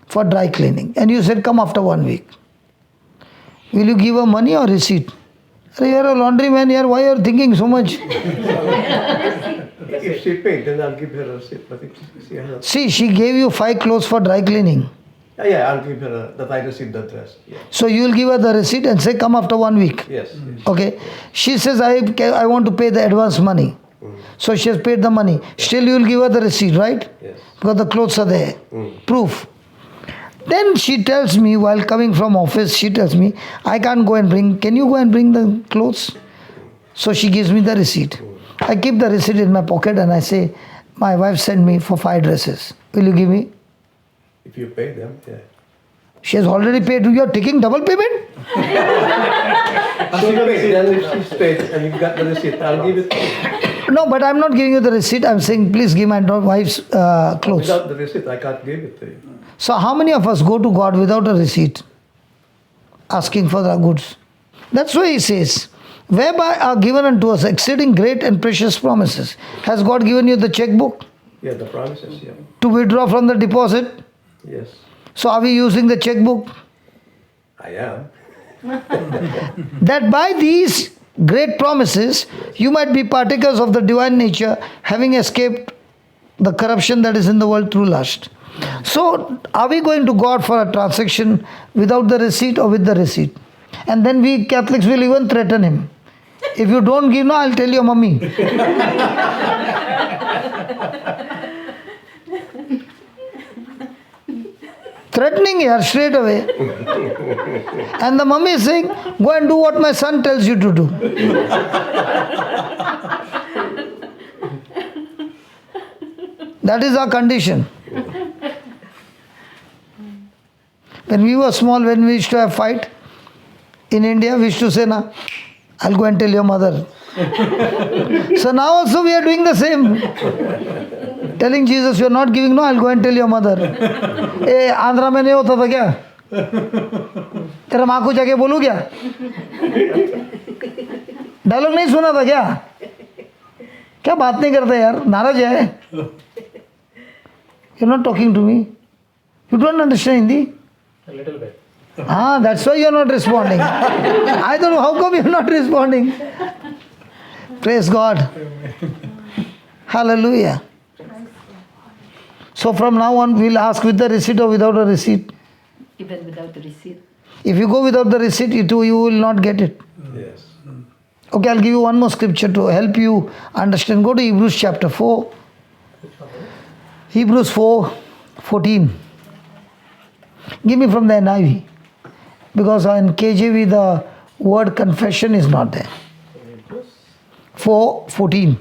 for dry cleaning. And you said, come after 1 week. Will you give her money or receipt? You are a laundryman here, why are you thinking so much? If she paid, then I'll give her a receipt. But if she hasn't, See, she gave you 5 clothes for dry cleaning. Yeah, I'll give her that I received the dress. Yeah. So you will give her the receipt and say, come after 1 week. Yes. Yes. Okay. She says, I want to pay the advance money. So she has paid the money. Still you will give her the receipt, right? Yes. Because the clothes are there. Proof. Then she tells me, while coming from office, she tells me, I can't go and bring, can you go and bring the clothes? So she gives me the receipt. I keep the receipt in my pocket and I say, my wife sent me for 5 dresses. Will you give me? If you pay them, yeah. She has already paid. You are taking double payment? She paid, then if she's paid and you got the receipt, I'll give it to you. No, but I'm not giving you the receipt. I'm saying, please give my wife's clothes. Without the receipt, I can't give it to you. So how many of us go to God without a receipt, asking for the goods? That's why he says, whereby are given unto us exceeding great and precious promises. Has God given you the checkbook Yeah, the promises, yeah. to withdraw from the deposit? Yes, So are we using the checkbook? I am. That by these great promises, you might be partakers of the divine nature, having escaped the corruption that is in the world through lust. So, are we going to God for a transaction without the receipt or with the receipt? And then we Catholics will even threaten him. If you don't give, no, I'll tell your mummy. Threatening her straight away. And the mummy is saying, go and do what my son tells you to do. That is our condition. When we were small, when we used to have fight in India, we used to say, "Na, I'll go and tell your mother." So now also we are doing the same. Telling Jesus, you are not giving, no, I'll go and tell your mother. ए आंध्रा में नहीं होता था क्या? तेरा माँ को जाके बोलूँ क्या? डायलॉग नहीं सुना था क्या? क्या बात नहीं करते यार? नाराज है? You're not talking to me. You don't understand Hindi? A little bit. Ah, that's why you're not responding. I don't know how come you're not responding. Praise God. Hallelujah. So from now on, we'll ask with the receipt or without a receipt. Even without the receipt. If you go without the receipt, you will not get it. Yes. Okay, I'll give you one more scripture to help you understand. Go to Hebrews chapter 4. Hebrews 4:14. Give me from the NIV. Because in KJV the word confession is not there. 4:14.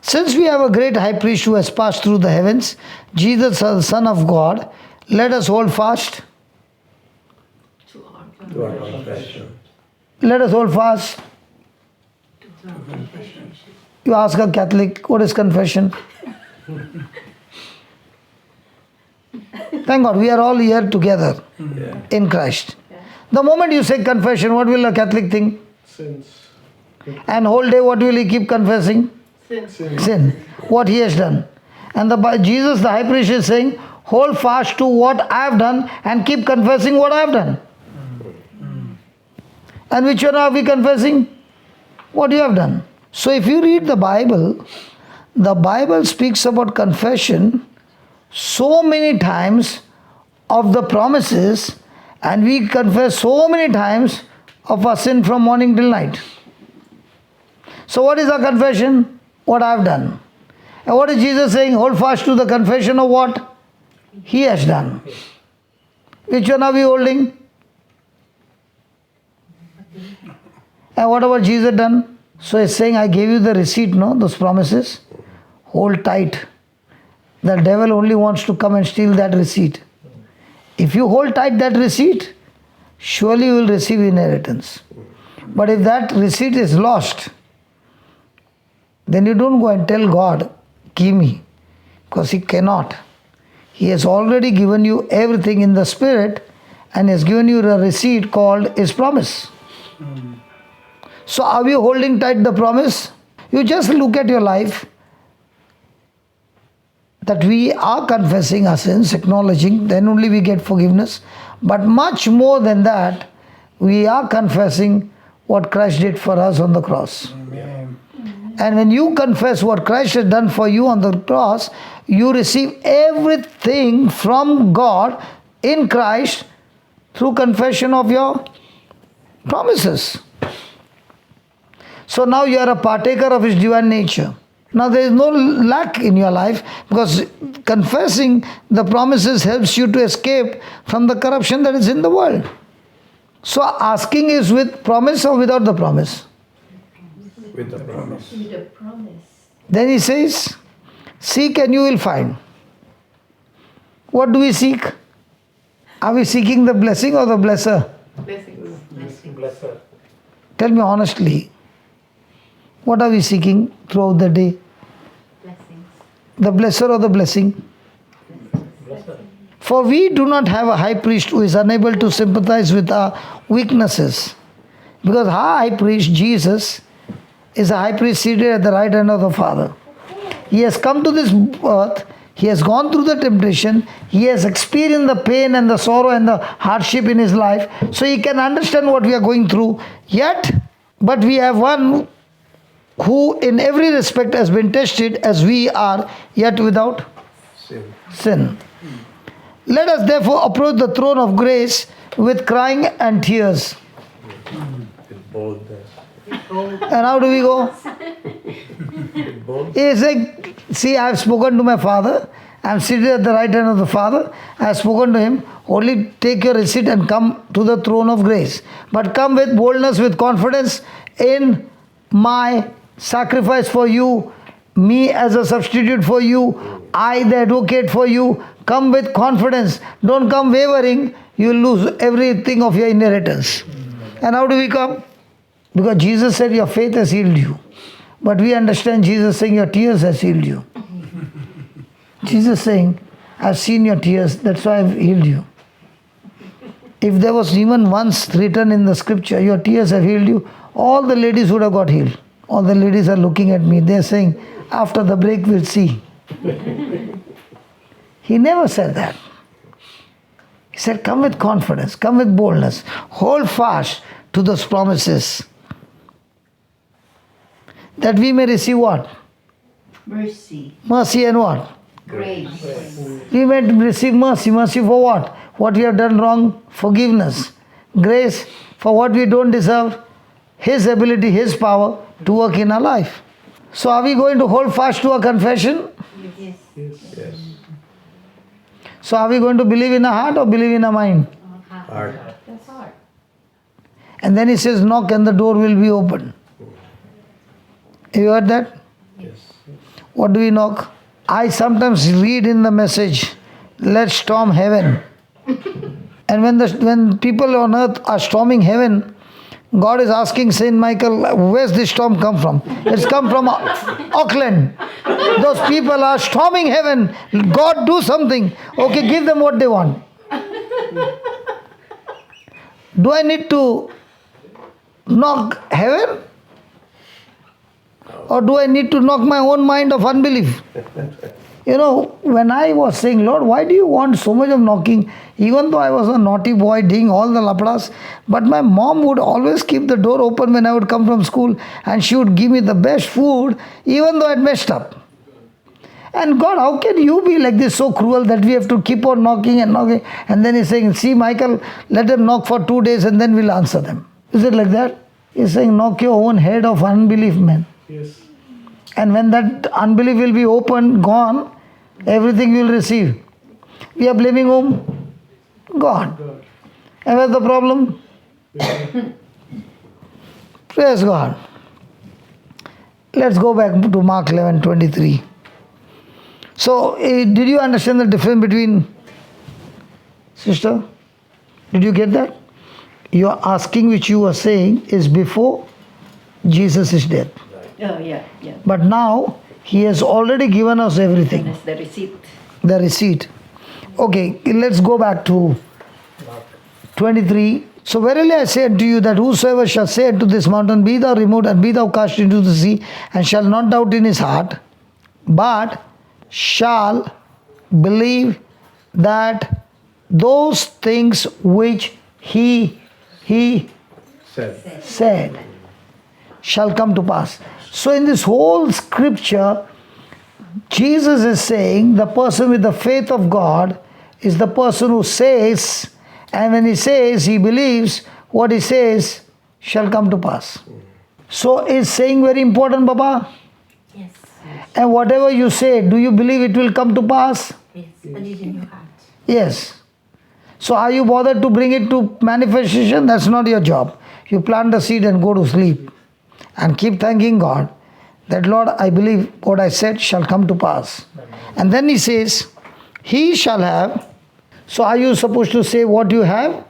Since we have a great high priest who has passed through the heavens, Jesus the Son of God, let us hold fast. To our confession. Let us hold fast. You ask a Catholic, what is confession? Thank God, we are all here together in Christ. The moment you say confession, what will a Catholic think? Sins. And whole day, what will he keep confessing? Sin. What he has done. And Jesus, the high priest, is saying, hold fast to what I have done and keep confessing what I have done. And which one are we confessing? What you have done. So if you read the Bible speaks about confession so many times of the promises, and we confess so many times of our sin from morning till night. So what is our confession? What I have done. And what is Jesus saying? Hold fast to the confession of what he has done. Which one are we holding? And what about Jesus done? So he's saying, I gave you the receipt, no? Those promises. Hold tight. The devil only wants to come and steal that receipt. If you hold tight that receipt, surely you will receive inheritance. But if that receipt is lost, then you don't go and tell God, give me. Because he cannot. He has already given you everything in the spirit and has given you a receipt called his promise. So are we holding tight the promise? You just look at your life, that we are confessing our sins, acknowledging, then only we get forgiveness. But much more than that, we are confessing what Christ did for us on the cross. Amen. And when you confess what Christ has done for you on the cross, you receive everything from God in Christ through confession of your promises. So now you are a partaker of His divine nature. Now there is no lack in your life because confessing the promises helps you to escape from the corruption that is in the world. So asking is with promise or without the promise? With the promise. With the promise. Then He says, seek and you will find. What do we seek? Are we seeking the blessing or the blesser? Blessings. Blessed. Tell me honestly, what are we seeking throughout the day? Blessings. The blesser or the blessing? Blessed. For we do not have a high priest who is unable to sympathize with our weaknesses. Because our high priest, Jesus, is a high priest seated at the right hand of the Father. He has come to this earth, He has gone through the temptation, He has experienced the pain and the sorrow and the hardship in His life, so He can understand what we are going through. But we have one who in every respect has been tested as we are, yet without sin. Let us therefore approach the throne of grace with crying and tears. With boldness. And how do we go? With boldness. He is like, see, I have spoken to my Father. I am seated at the right hand of the Father. I have spoken to Him. Only take your receipt and come to the throne of grace. But come with boldness, with confidence in my sacrifice for you, me as a substitute for you, I the advocate for you. Come with confidence. Don't come wavering. You will lose everything of your inheritance. And how do we come? Because Jesus said your faith has healed you. But we understand Jesus saying your tears has healed you. Jesus saying, I've seen your tears, that's why I've healed you. If there was even once written in the scripture, your tears have healed you, all the ladies would have got healed. All the ladies are looking at me. They're saying, after the break we'll see. He never said that. He said, come with confidence, come with boldness. Hold fast to those promises. That we may receive what? Mercy. Mercy and what? Grace. We may receive mercy. Mercy for what? What we have done wrong, forgiveness. Grace for what we don't deserve. His ability, His power to work in our life. So are we going to hold fast to our confession? Yes. Yes. So are we going to believe in our heart or believe in our mind? Heart. That's hard. And then He says, knock and the door will be open. Have you heard that? Yes. What do we knock? I sometimes read in the message, let's storm heaven. And when people on earth are storming heaven, God is asking Saint Michael, where's this storm come from? It's come from Auckland. Those people are storming heaven. God, do something. Okay, give them what they want. Do I need to knock heaven? Or do I need to knock my own mind of unbelief? You know, when I was saying, Lord, why do you want so much of knocking? Even though I was a naughty boy doing all the lapadas, but my mom would always keep the door open when I would come from school and she would give me the best food, even though I'd messed up. And God, how can you be like this, so cruel that we have to keep on knocking and knocking? And then He's saying, see, Michael, let them knock for 2 days and then we'll answer them. Is it like that? He's saying, knock your own head of unbelief, man. Yes. And when that unbelief will be open, gone, everything you will receive. We are blaming whom? God. God. And where's the problem? Praise God. Let's go back to Mark 11:23. So, did you understand the difference between, sister? Did you get that? Your asking which you were saying is before Jesus is dead. Oh, yeah. But now, He has already given us everything. That's the receipt. The receipt. Okay, let's go back to 23. So verily I say unto you that whosoever shall say unto this mountain, be thou removed and be thou cast into the sea, and shall not doubt in his heart, but shall believe that those things which he said shall come to pass. So in this whole scripture, Jesus is saying the person with the faith of God is the person who says, and when he says, he believes what he says shall come to pass. So is saying very important, Baba? Yes. And whatever you say, do you believe it will come to pass? Yes. Believe in your heart. Yes. So are you bothered to bring it to manifestation? That's not your job. You plant the seed and go to sleep. And keep thanking God that, Lord, I believe what I said shall come to pass. And then he says, he shall have. So are you supposed to say what you have?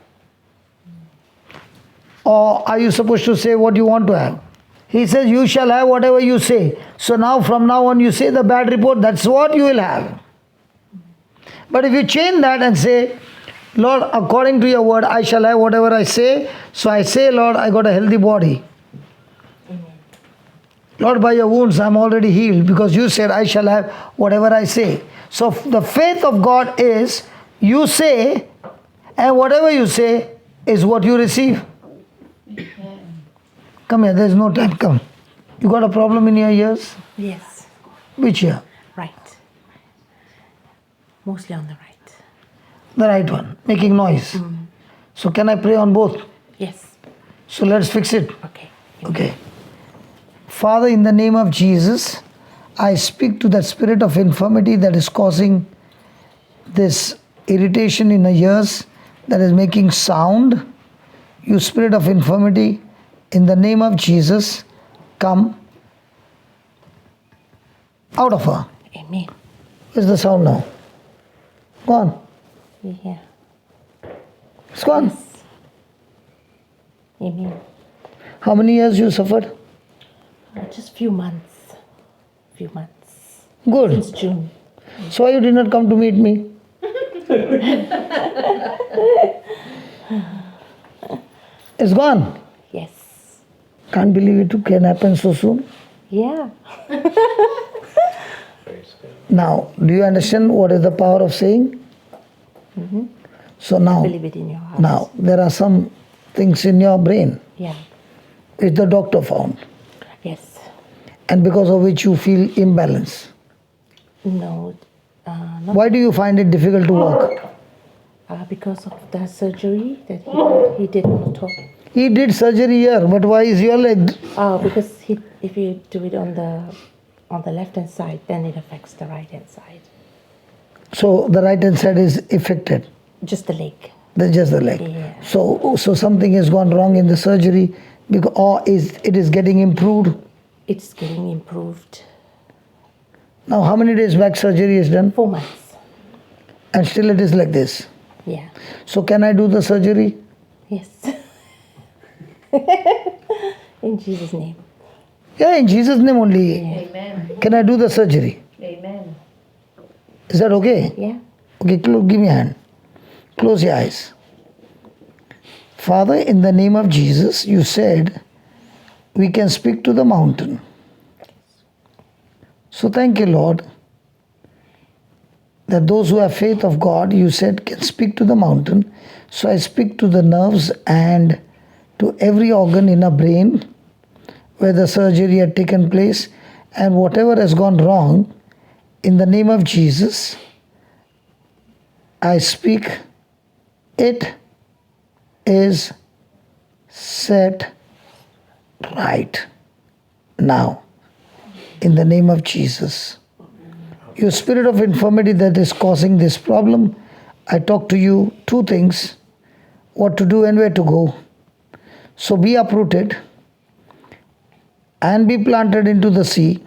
Or are you supposed to say what you want to have? He says, you shall have whatever you say. So now, from now on, you say the bad report, that's what you will have. But if you change that and say, Lord, according to your word, I shall have whatever I say. So I say, Lord, I got a healthy body. Lord, by your wounds, I'm already healed because you said, I shall have whatever I say. So the faith of God is, you say, and whatever you say is what you receive. Come here, there's no time, come. You got a problem in your ears? Yes. Which ear? Right. Mostly on the right. The right one, making noise. So can I pray on both? Yes. So let's fix it. Okay. Okay. Father, in the name of Jesus, I speak to that spirit of infirmity that is causing this irritation in the ears, that is making sound. You spirit of infirmity, in the name of Jesus, come out of her. Amen. Where's the sound now? Gone. Yeah. It's gone. Yes. Amen. How many years you suffered? Just few months. Few months. Good. Since June. So why you did not come to meet me? It's gone. Yes. Can't believe it can happen so soon. Yeah. Now, do you understand what is the power of saying? So Believe it in your heart. now there are some things in your brain Yeah. which the doctor found, Yes. and because of which you feel imbalance. No. Not Why do you find it difficult to walk? because of the surgery that he did not talk. He did surgery here, but why is your leg? Because if you do it on the left hand side, then it affects the right hand side. So the right hand side is affected. Just the leg. That's just the leg. Yeah. So something has gone wrong in the surgery, because, or it is getting improved. It's getting improved. Now, how many days back surgery is done, 4 months. and still it is like this? Yeah. So can I do the surgery? Yes. In Jesus' name. Yeah, in Jesus' name only. Amen. Can I do the surgery? Amen. Is that okay? Yeah. Okay, give me a hand. Close your eyes. Father, in the name of Jesus, you said we can speak to the mountain. So thank you, Lord, that those who have faith of God, you said, can speak to the mountain. So I speak to the nerves and to every organ in our brain where the surgery had taken place, and whatever has gone wrong, in the name of Jesus, I speak, it is set right now. In the name of Jesus. Your spirit of infirmity that is causing this problem, I talk to you two things: what to do and where to go. So be uprooted and be planted into the sea.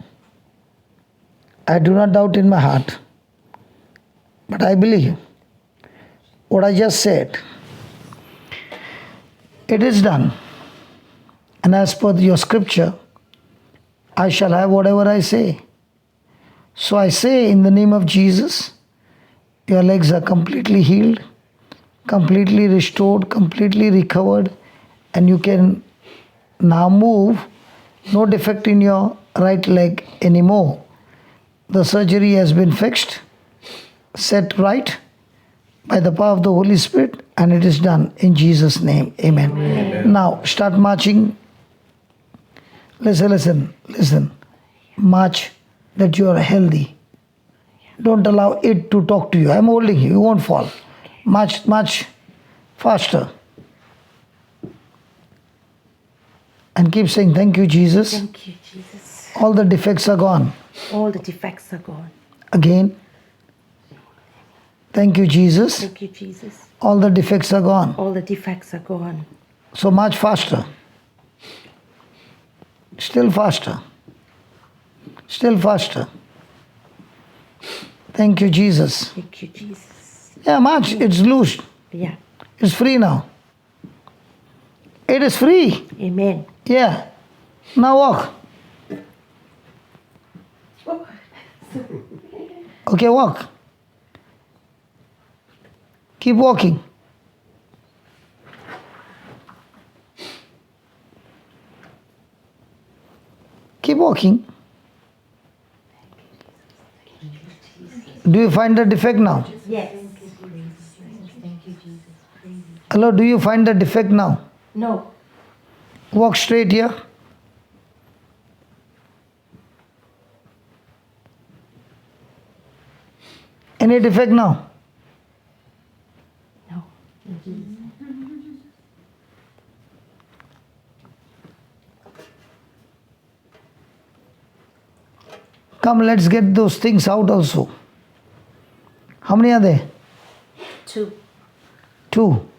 I do not doubt in my heart, but I believe what I just said. It is done. And as per your scripture, I shall have whatever I say. So I say, in the name of Jesus, your legs are completely healed, completely restored, completely recovered, and you can now move. No defect in your right leg anymore. The surgery has been fixed, set right by the power of the Holy Spirit, and it is done in Jesus' name. Amen. Amen. Now start marching. Listen. March that you are healthy. Don't allow it to talk to you. I'm holding you. You won't fall. Much, much faster. And keep saying, thank you, Jesus. Thank you, Jesus. All the defects are gone. All the defects are gone. Again. Thank you, Jesus. Thank you, Jesus. All the defects are gone. All the defects are gone. So much faster. Still faster. Still faster. Thank you, Jesus. Thank you, Jesus. Yeah, much. It's loose. Yeah. It's free now. It is free. Amen. Yeah. Now walk. Okay, walk. Keep walking. Keep walking. Do you find the defect now? Yes. Hello, do you find the defect now? No. Walk straight here. Any defect now? No. Come, let's get those things out also. How many are there? 2. 2.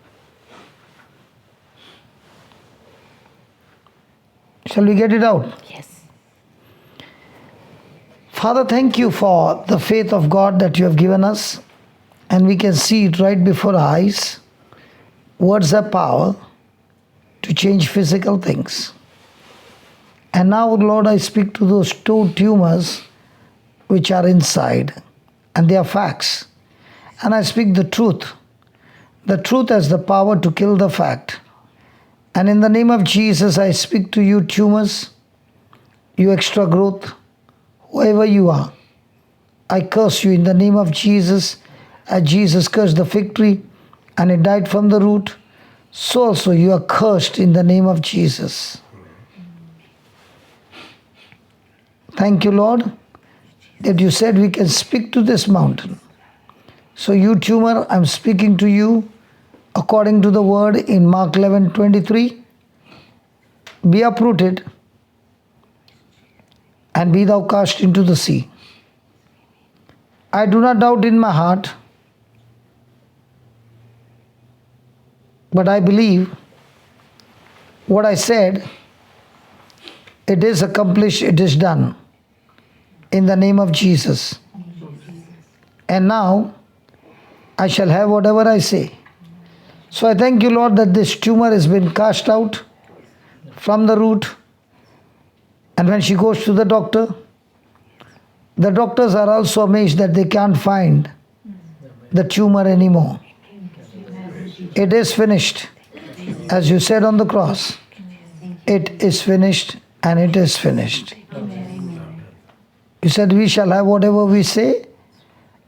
Shall we get it out? Yes. Father, thank you for the faith of God that you have given us, and we can see it right before our eyes. Words have power to change physical things. And now, Lord, I speak to those 2 tumors which are inside, and they are facts. And I speak the truth. The truth has the power to kill the fact. And in the name of Jesus, I speak to you, tumors, you extra growth, whoever you are. I curse you in the name of Jesus. As Jesus cursed the fig tree and it died from the root, so also you are cursed in the name of Jesus. Thank you, Lord, that you said we can speak to this mountain. So you tumor, I'm speaking to you according to the word in Mark 11:23. Be uprooted and be thou cast into the sea. I do not doubt in my heart, but I believe what I said, it is accomplished, it is done. In the name of Jesus. And now, I shall have whatever I say. So I thank you, Lord, that this tumor has been cast out from the root. And when she goes to the doctors are also amazed that they can't find the tumor anymore. It is finished. As you said on the cross, it is finished and it is finished. You said we shall have whatever we say,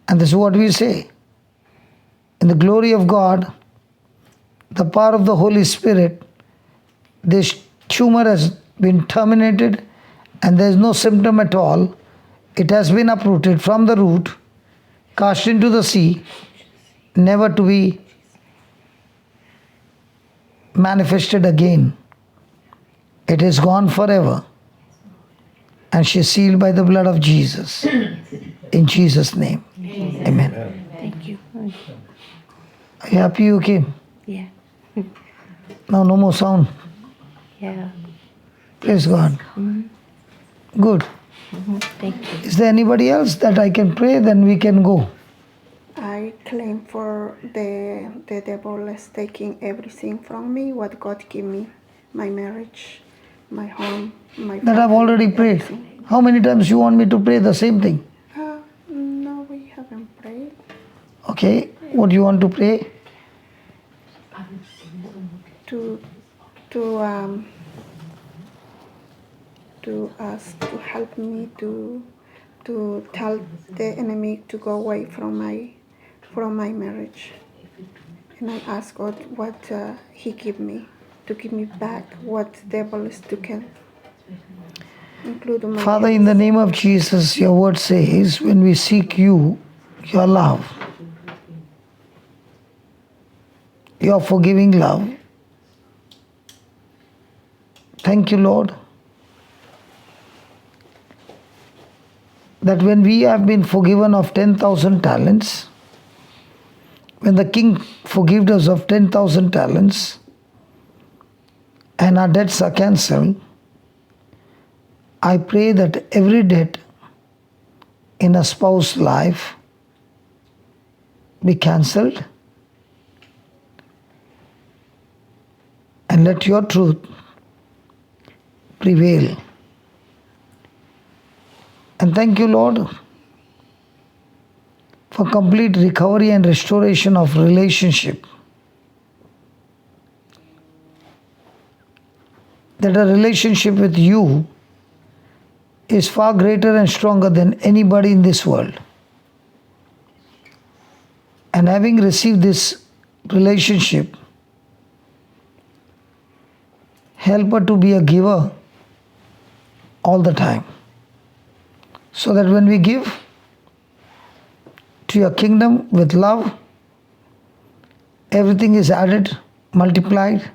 and this is what we say. In the glory of God, the power of the Holy Spirit, this tumor has been terminated and there is no symptom at all. It has been uprooted from the root, cast into the sea, never to be manifested again. It is gone forever. And she is sealed by the blood of Jesus. In Jesus' name. Amen. Thank you. Are you happy you came? Yeah. Now no more sound. Yeah. Praise God. Good. Thank you. Is there anybody else that I can pray? Then we can go. I claim for the devil is taking everything from me, what God gave me, my marriage, my home, my That I've already prayed. everything. How many times you want me to pray the same thing? No, we haven't prayed. Okay. What do you want to pray? To ask to help me to tell the enemy to go away from my marriage, and I ask God what He give me to give me back what the devil is taken, including my Father, in the name of Jesus, your word says, when we seek you your love, your forgiving love. Thank you, Lord, that when we have been forgiven of 10,000 talents, when the King forgave us of 10,000 talents and our debts are cancelled, I pray that every debt in a spouse's life be cancelled, and let your truth prevail. And thank you, Lord, for complete recovery and restoration of relationship. That a relationship with you is far greater and stronger than anybody in this world. And having received this relationship, help her to be a giver all the time. So that when we give to your kingdom with love, everything is added, multiplied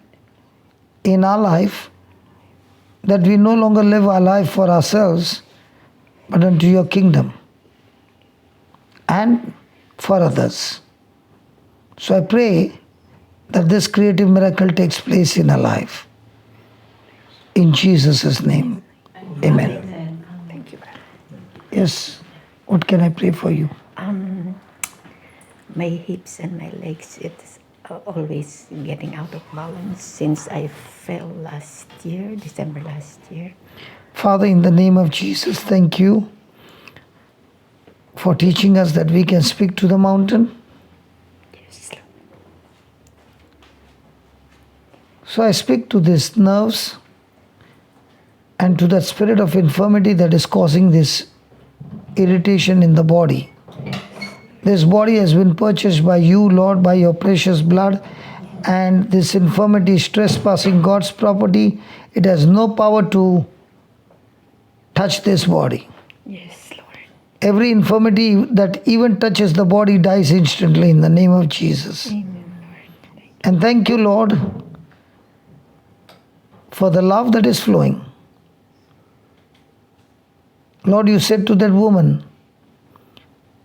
in our life, that we no longer live our life for ourselves, but unto your kingdom and for others. So I pray that this creative miracle takes place in our life. In Jesus' name, amen. Thank you. Yes, what can I pray for you? My hips and my legs, it's always getting out of balance since I fell last year, December last year. Father, in the name of Jesus, thank you for teaching us that we can speak to the mountain. Yes, Lord. So I speak to these nerves and to that spirit of infirmity that is causing this irritation in the body. This body has been purchased by you, Lord, by your precious blood, and this infirmity is trespassing God's property. It has no power to touch this body. Yes, Lord. Every infirmity that even touches the body dies instantly in the name of Jesus. Amen, Lord. And thank you, Lord, for the love that is flowing. Lord, you said to that woman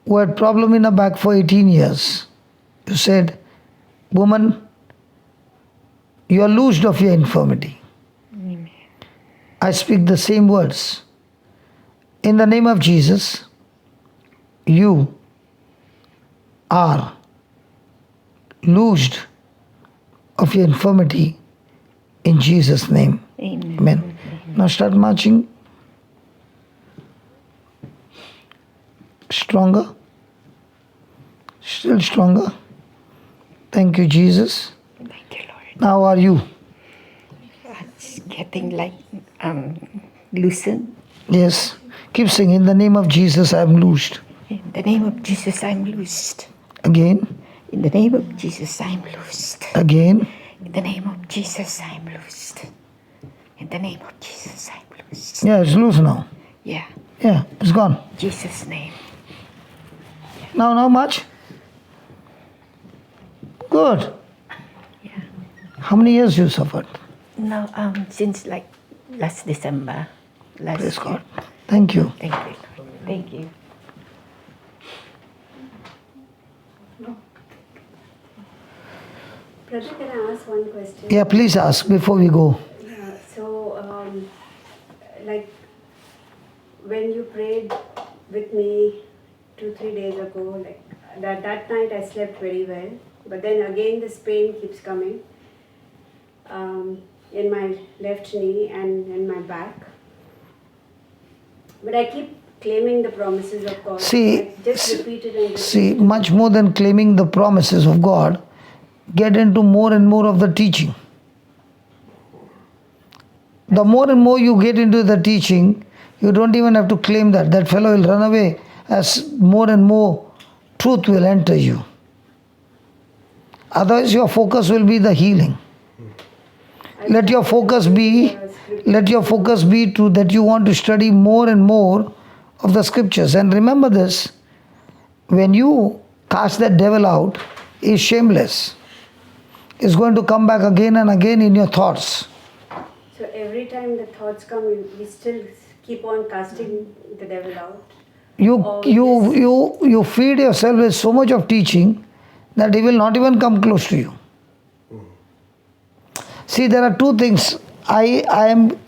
who had problem in her back for 18 years, you said, woman, you are loosed of your infirmity. Amen. I speak the same words. In the name of Jesus, you are loosed of your infirmity in Jesus' name. Amen. Amen. Now start marching. Stronger. Still stronger. Thank you, Jesus. Thank you, Lord. Now how are you? It's getting like loosened. Yes. Keep saying, in the name of Jesus, I am loosed. In the name of Jesus, I'm loosed. Again. In the name of Jesus, I'm loosed. Again. In the name of Jesus, I'm loosed. In the name of Jesus, I'm loosed. Yeah, it's loose now. Yeah, Yeah, it's gone. Jesus' name. Now, how much? Good. Yeah. How many years you suffered? Now, since like last December, last Praise year. God. Thank you. Thank you, Lord. Thank you. Brother, can I ask one question? Yeah, please ask before we go. Like when you prayed with me 2-3 days ago, like that night I slept very well, but then again this pain keeps coming in my left knee and in my back. But I keep claiming the promises of God. I just repeat it and repeat See, it. much more than claiming the promises of God, get into more and more of the teaching. The more and more you get into the teaching, you don't even have to claim that. That fellow will run away as more and more truth will enter you. Otherwise, your focus will be the healing. Let your focus be to that you want to study more and more of the scriptures. And remember this, when you cast that devil out, is shameless. It's going to come back again and again in your thoughts. So every time the thoughts come, we still keep on casting the devil out. You feed yourself with so much of teaching that he will not even come close to you. See, there are two things. I am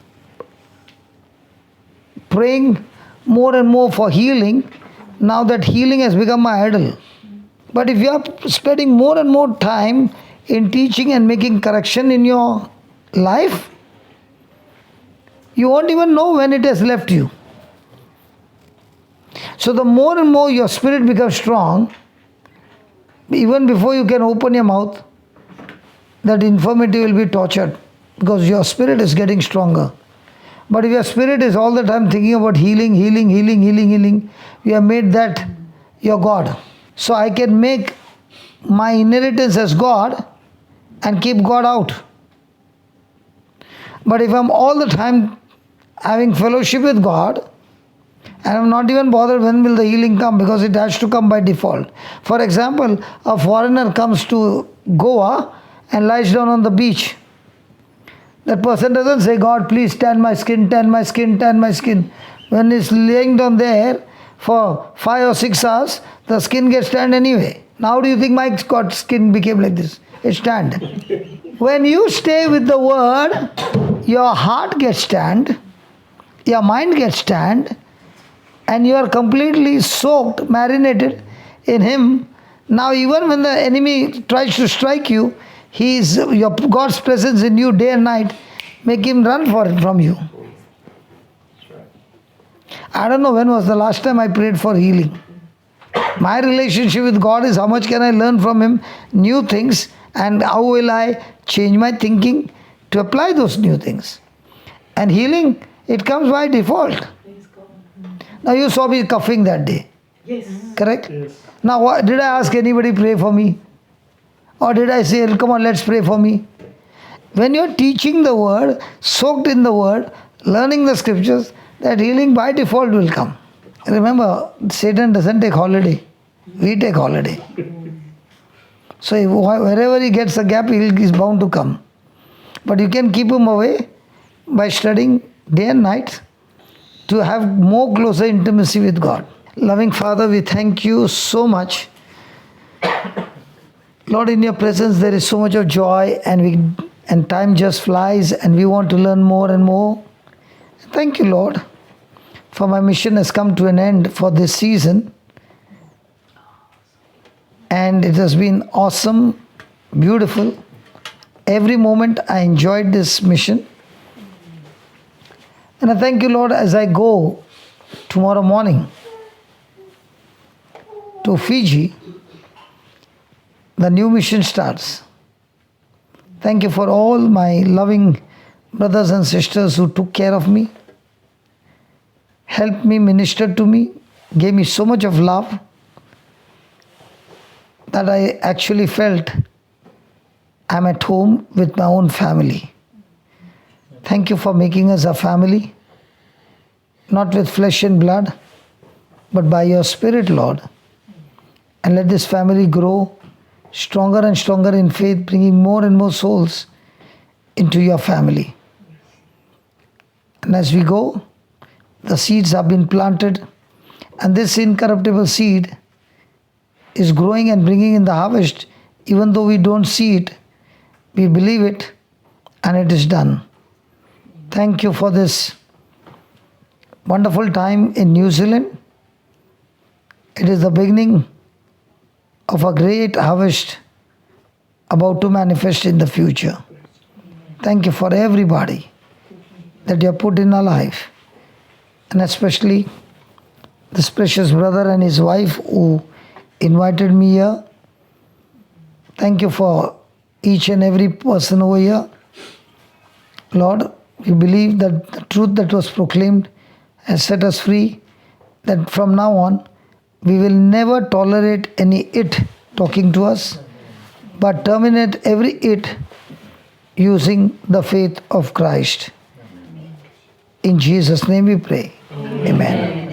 praying more and more for healing now that healing has become my idol. But if you are spending more and more time in teaching and making correction in your life, you won't even know when it has left you. So the more and more your spirit becomes strong, even before you can open your mouth, that infirmity will be tortured because your spirit is getting stronger. But if your spirit is all the time thinking about healing, you have made that your God. So I can make my inheritance as God and keep God out. But if I'm all the time having fellowship with God, and I'm not even bothered when will the healing come, because it has to come by default. For example, a foreigner comes to Goa and lies down on the beach. That person doesn't say, God, please tan my skin, tan my skin, tan my skin. When he's laying down there for 5 or 6 hours, the skin gets tanned anyway. Now do you think my skin became like this? It's tanned. When you stay with the word, your heart gets tanned, your mind gets tanned, and you are completely soaked, marinated in Him. Now even when the enemy tries to strike you, your God's presence in you day and night make him run from you. I don't know when was the last time I prayed for healing. My relationship with God is how much can I learn from Him, new things, and how will I change my thinking to apply those new things. And healing, it comes by default. Now you saw me coughing that day. Yes. Correct? Yes. Now did I ask anybody pray for me? Or did I say, come on, let's pray for me? When you're teaching the word, soaked in the word, learning the scriptures, that healing by default will come. Remember, Satan doesn't take holiday. We take holiday. So wherever he gets a gap, he's bound to come. But you can keep him away by studying day and night to have more closer intimacy with God. Loving Father, we thank you so much. Lord, in your presence there is so much of joy, and time just flies, and we want to learn more and more. Thank you, Lord, for my mission has come to an end for this season. And it has been awesome, beautiful. Every moment I enjoyed this mission. And I thank you, Lord, as I go tomorrow morning to Fiji, the new mission starts. Thank you for all my loving brothers and sisters who took care of me, helped me, ministered to me, gave me so much of love that I actually felt I'm at home with my own family. Thank you for making us a family, not with flesh and blood, but by your Spirit, Lord. And let this family grow stronger and stronger in faith, bringing more and more souls into your family. And as we go, the seeds have been planted, and this incorruptible seed is growing and bringing in the harvest. Even though we don't see it, we believe it, and it is done. Thank you for this wonderful time in New Zealand. It is the beginning of a great harvest about to manifest in the future. Thank you for everybody that you have put in our life, and especially this precious brother and his wife who invited me here. Thank you for each and every person over here. Lord, we believe that the truth that was proclaimed has set us free, that from now on we will never tolerate any it talking to us, but terminate every it using the faith of Christ. In Jesus' name we pray. Amen.